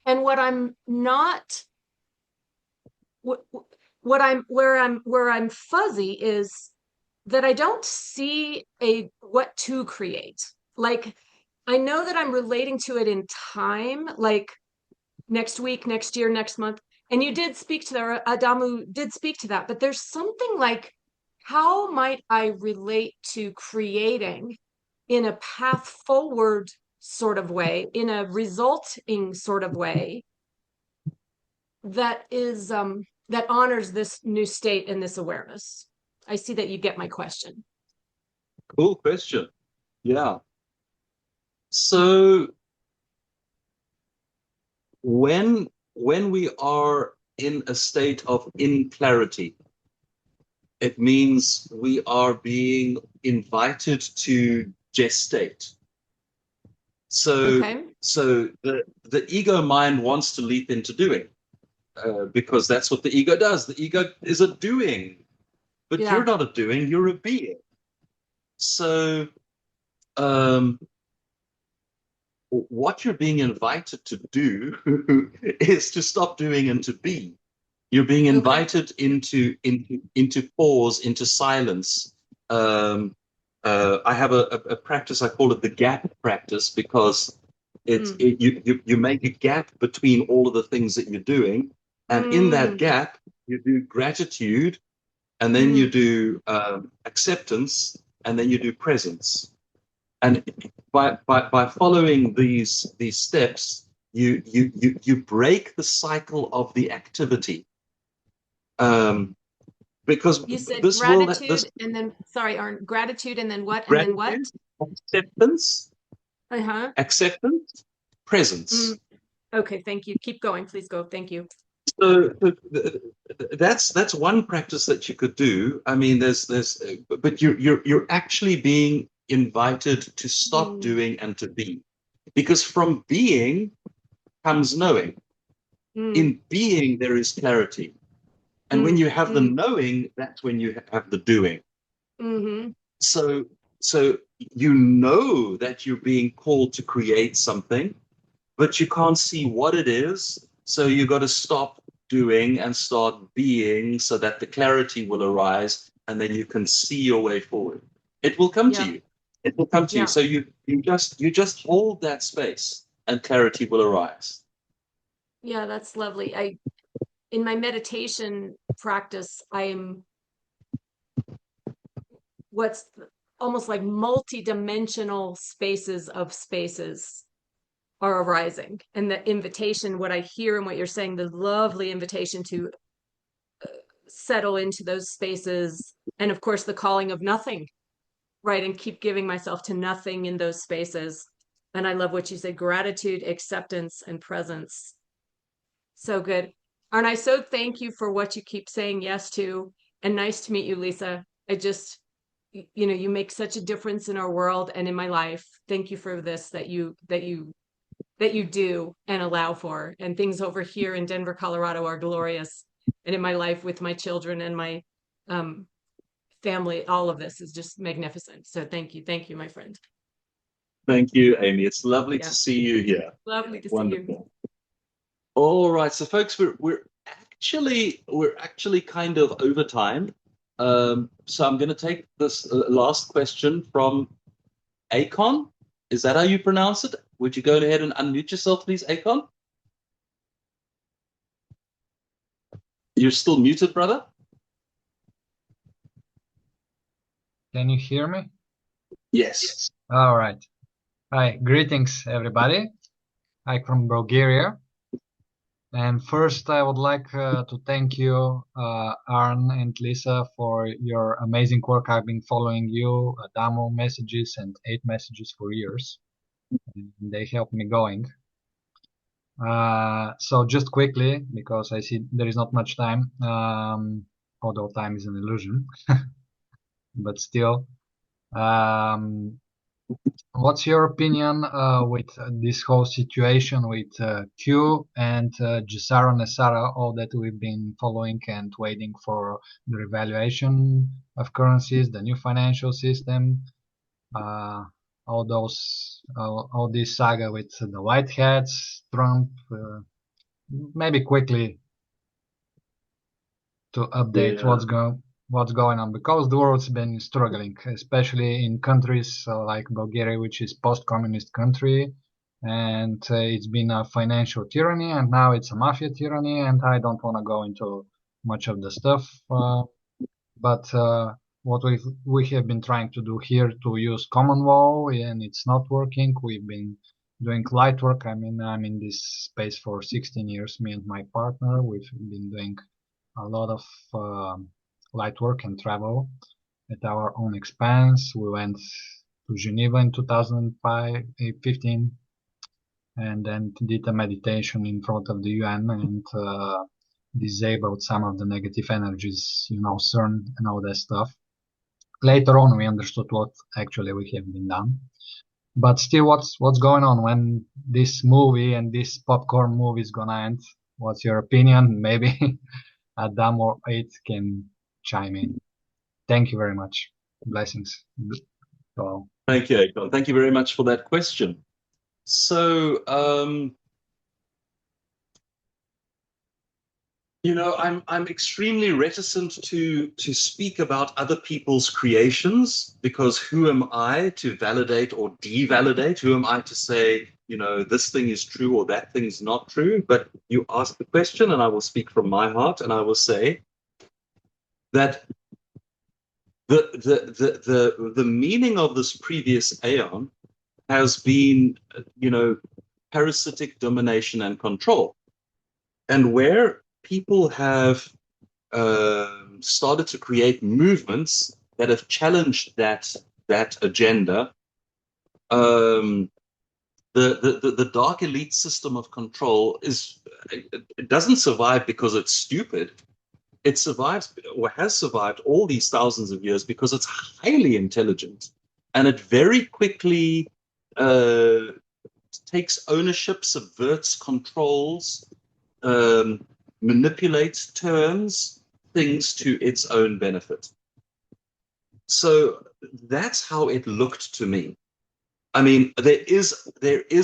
S4: And what I'm not, what, where I'm fuzzy is that I don't see a what to create. Like I know that I'm relating to it in time, like next week, next year, next month. And you did speak to that, Adamu did speak to that, but there's something like, how might I relate to creating in a path forward sort of way, in a resulting sort of way that is that honors this new state and this awareness? I see that you get my question.
S1: Cool question. Yeah. So when we are in a state of inclarity, it means we are being invited to gestate. So
S4: Okay.
S1: so the ego mind wants to leap into doing, because that's what the ego does. The ego is a doing, but you're
S4: Yeah.
S1: not a doing, you're a being. So um, what you're being invited to do is to stop doing and to be. You're being
S4: Okay.
S1: invited into pause, into silence. Um, I have a practice. I call it the gap practice because
S4: Mm.
S1: you make a gap between all of the things that you're doing, and in that
S4: Mm.
S1: gap you do gratitude, and then you
S4: Mm.
S1: do acceptance, and then you do presence. And by following these steps, you break the cycle of the activity. Um, because
S4: You said
S1: this world, this
S4: gratitude and then, sorry, Arn, gratitude and then what? And then what?
S1: gratitude, acceptance,
S4: Uh-huh.
S1: acceptance,
S4: Mm.
S1: presence.
S4: Okay, thank you. Keep going. Please go. Thank you.
S1: So that's one practice that you could do. I mean, but you're actually being invited to stop
S4: Mm.
S1: doing and to be, because from being comes knowing.
S4: Mm.
S1: In being, there is clarity. And when
S4: Mm.
S1: you have the
S4: Mm.
S1: knowing, that's when you have the doing.
S4: Mm-hmm.
S1: So, so you know that you're being called to create something, but you can't see what it is. So you got to stop doing and start being so that the clarity will arise and then you can see your way forward. It will come to
S4: Yeah.
S1: you. It will come to you.
S4: Yeah.
S1: So you just hold that space and clarity will arise.
S4: Yeah, that's lovely. I in my meditation practice, I'm what's almost like multi-dimensional spaces of spaces are arising. And the invitation, what I hear and what you're saying, the lovely invitation to settle into those spaces. And of course, the calling of nothing, right? And keep giving myself to nothing in those spaces. And I love what you said, gratitude, acceptance, and presence. So good. And I so thank you for what you keep saying yes to. And nice to meet you, Lisa. I just, you make such a difference in our world and in my life. Thank you for this that you do and allow for. And things over here in Denver, Colorado are glorious. And in my life with my children and my family, all of this is just magnificent. So thank you, my friend.
S1: Thank you, Amy. It's lovely to see you here.
S4: Lovely to
S1: Wonderful.
S4: see you.
S1: All right, so folks, we're actually kind of over time. So I'm going to take this last question from Akon. Is that how you pronounce it? Would you go ahead and unmute yourself, please, Akon? You're still muted, brother.
S5: Can you hear me?
S1: Yes.
S5: All right. Hi, greetings, everybody. Hi from Bulgaria. And first, I would like to thank you, Arn and Lisa, for your amazing work. I've been following you, Adamu messages and 8 messages for years. And they helped me going. So just quickly, because I see there is not much time, although time is an illusion, but still. What's your opinion with this whole situation with Q and Gisara Nesara, all that we've been following and waiting for the revaluation of currencies, the new financial system, all this saga with the white hats, Trump, maybe quickly to update what's going on, because the world's been struggling, especially in countries like Bulgaria, which is post-communist country, and it's been a financial tyranny, and now it's a mafia tyranny, and I don't want to go into much of the stuff, but what we have been trying to do here to use common law, and it's not working. We've been doing light work. I mean, I'm in this space for 16 years, me and my partner. We've been doing a lot of light work and travel at our own expense. We went to Geneva in 2015 and then did a meditation in front of the UN and disabled some of the negative energies, CERN and all that stuff. Later on, we understood what actually we have been done. But still, what's going on when this movie and this popcorn movie is gonna end? What's your opinion? Maybe Adam or 8 can chime in. Thank you very much. Blessings. So,
S1: thank you, Akon. Thank you very much for that question. So, I'm extremely reticent to speak about other people's creations, because who am I to validate or devalidate? Who am I to say, this thing is true or that thing's not true? But you ask the question, and I will speak from my heart, and I will say that the meaning of this previous aeon has been, parasitic domination and control, and where people have started to create movements that have challenged that agenda. The dark elite system of control it doesn't survive because it's stupid. It survives, or has survived, all these thousands of years because it's highly intelligent, and it very quickly takes ownership, subverts, controls, manipulates, turns things to its own benefit. So that's how it looked to me. I mean, there is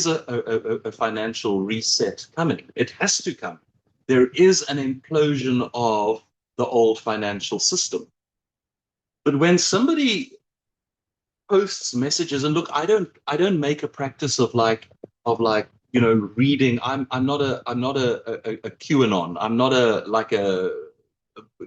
S1: a financial reset coming. It has to come. There is an implosion of the old financial system. But when somebody posts messages, and look, I don't make a practice of reading. I'm not a QAnon. I'm not a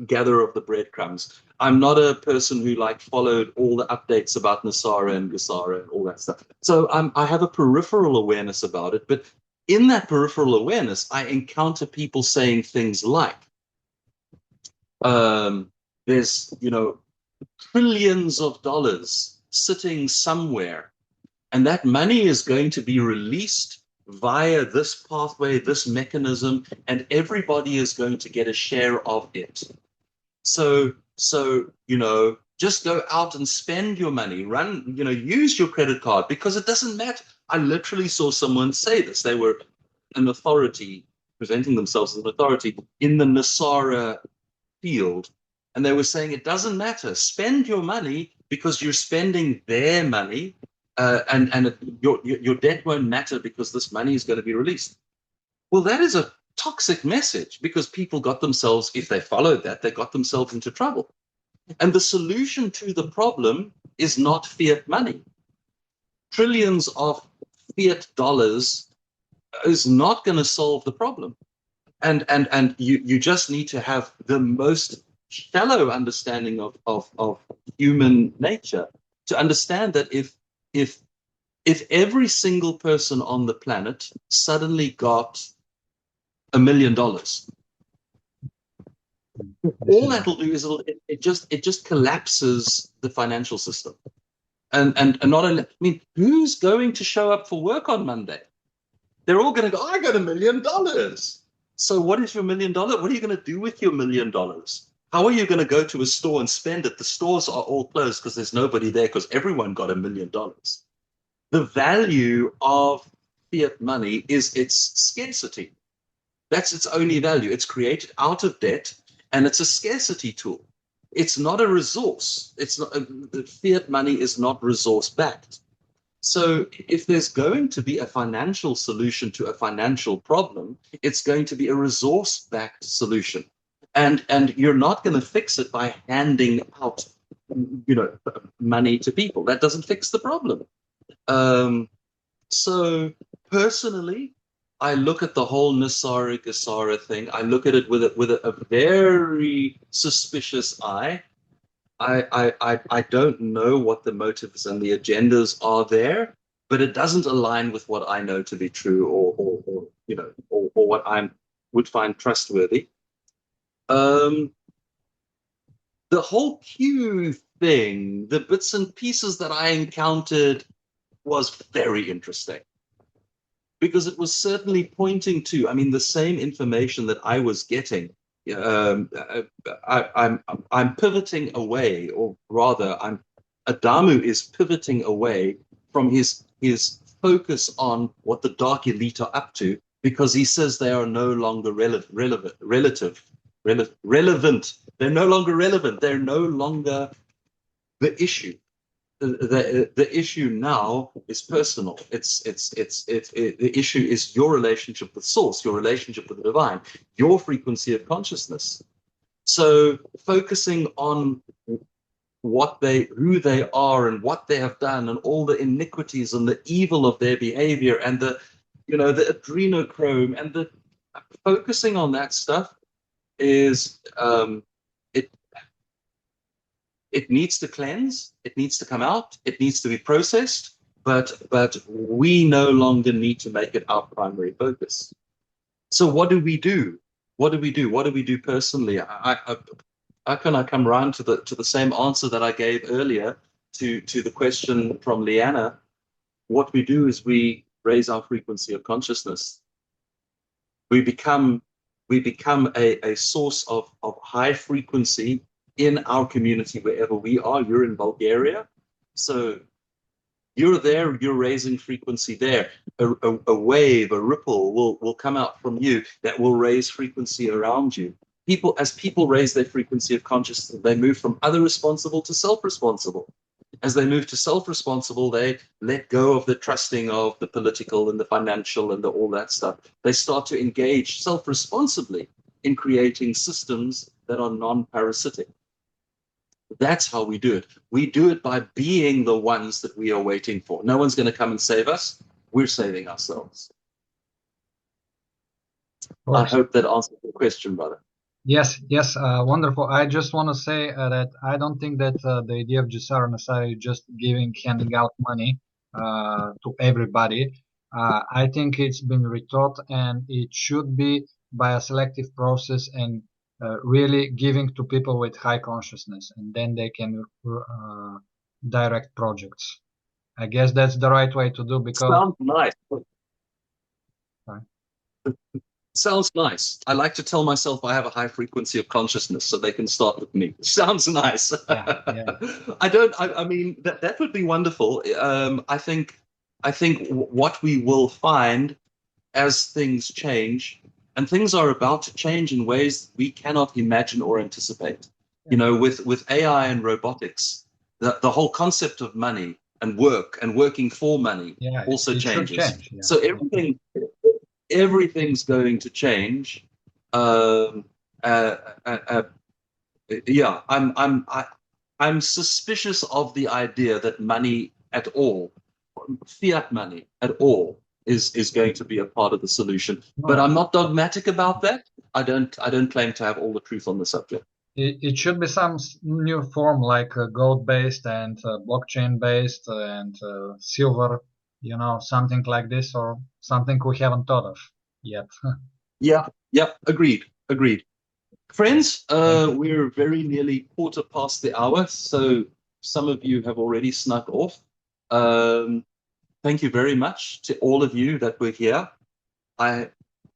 S1: gatherer of the breadcrumbs. I'm not a person who followed all the updates about Nasara and Gisara and all that stuff. So I have a peripheral awareness about it, but in that peripheral awareness, I encounter people saying things like, there's trillions of dollars sitting somewhere, and that money is going to be released via this pathway, this mechanism, and everybody is going to get a share of it. So Just go out and spend your money, use your credit card, because it doesn't matter. I literally saw someone say this. They were an authority, presenting themselves as an authority in the Nasara field. And they were saying it doesn't matter. Spend your money because you're spending their money, and your debt won't matter because this money is going to be released. Well, that is a toxic message, because people got themselves, if they followed that, they got themselves into trouble. And the solution to the problem is not fiat money. Trillions of fiat dollars is not going to solve the problem. And you just need to have the most shallow understanding of human nature to understand that if every single person on the planet suddenly got $1 million, all that'll do is it just collapses the financial system. And not only, I mean, who's going to show up for work on Monday? They're all going to go, I got $1 million. So what is your $1 million? What are you going to do with your $1 million? How are you going to go to a store and spend it? The stores are all closed because there's nobody there because everyone got $1 million. The value of fiat money is its scarcity. That's its only value. It's created out of debt, and it's a scarcity tool. It's not a resource. It's not. The fiat money is not resource backed. So if there's going to be a financial solution to a financial problem, it's going to be a resource-backed solution. And you're not going to fix it by handing out, money to people. That doesn't fix the problem. So personally, I look at the whole Nasara Gasara thing. I look at it with a very suspicious eye. I don't know what the motives and the agendas are there, but it doesn't align with what I know to be true, or what I would find trustworthy. The whole Q thing, the bits and pieces that I encountered, was very interesting, because it was certainly pointing to, I mean, the same information that I was getting. I'm pivoting away, or rather, Adamu is pivoting away from his focus on what the dark elite are up to, because he says they are no longer relevant. They're no longer relevant. They're no longer the issue. The issue now is personal. The issue is your relationship with Source, your relationship with the divine, your frequency of consciousness. So focusing on who they are and what they have done, and all the iniquities and the evil of their behavior, and the adrenochrome, and the focusing on that stuff is it needs to cleanse, it needs to come out, it needs to be processed, but we no longer need to make it our primary focus. So what do we do? What do we do? What do we do personally? How can I come around to the same answer that I gave earlier to the question from Leanna? What we do is we raise our frequency of consciousness. We become a source of high frequency in our community, wherever we are. You're in Bulgaria, so you're there, you're raising frequency there. A wave, a ripple will come out from you that will raise frequency around you. As people raise their frequency of consciousness, they move from other responsible to self-responsible. As they move to self-responsible, they let go of the trusting of the political and the financial and all that stuff. They start to engage self-responsibly in creating systems that are non-parasitic. That's how we do it. We do it by being the ones that we are waiting for. No one's going to come and save us. We're saving ourselves. I hope that answers the question, brother.
S5: Yes, wonderful. I just want to say that I don't think that the idea of Jasara Nasari is just handing out money to everybody. I think it's been retaught, and it should be by a selective process, and really giving to people with high consciousness, and then they can direct projects. I guess that's the right way to do, because
S1: sounds nice. Sounds nice. I like to tell myself I have a high frequency of consciousness so they can start with me. Sounds nice.
S5: Yeah.
S1: I mean, that would be wonderful. I think what we will find as things change, and things are about to change in ways we cannot imagine or anticipate. You know, with AI and robotics, the whole concept of money and work and working for money
S5: Yeah,
S1: also
S5: it should
S1: changes.
S5: change. Yeah.
S1: So everything's going to change. Um, uh, uh, uh, yeah, I'm suspicious of the idea that money at all, fiat money at all, is going to be a part of the solution. But
S5: No,
S1: I'm not dogmatic about that. I don't claim to have all the truth on the subject.
S5: it should be some new form like gold-based and blockchain-based and silver, something like this, or something we haven't thought of yet.
S1: Yeah, agreed. Friends,
S5: Thank you.
S1: we're very nearly quarter past the hour, so some of you have already snuck off. Um, Thank you very much to all of you that were here. I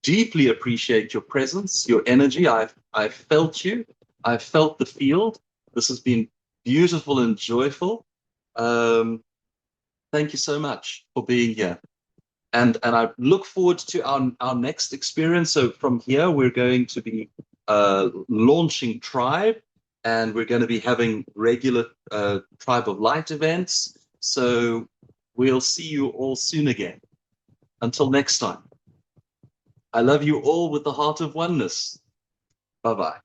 S1: deeply appreciate your presence, your energy. I've felt you. I've felt the field. This has been beautiful and joyful. Um, Thank you so much for being here. And I look forward to our next experience. So from here, we're going to be launching Tribe, and we're going to be having regular Tribe of Light events. So we'll see you all soon again. Until next time, I love you all with the heart of oneness. Bye-bye.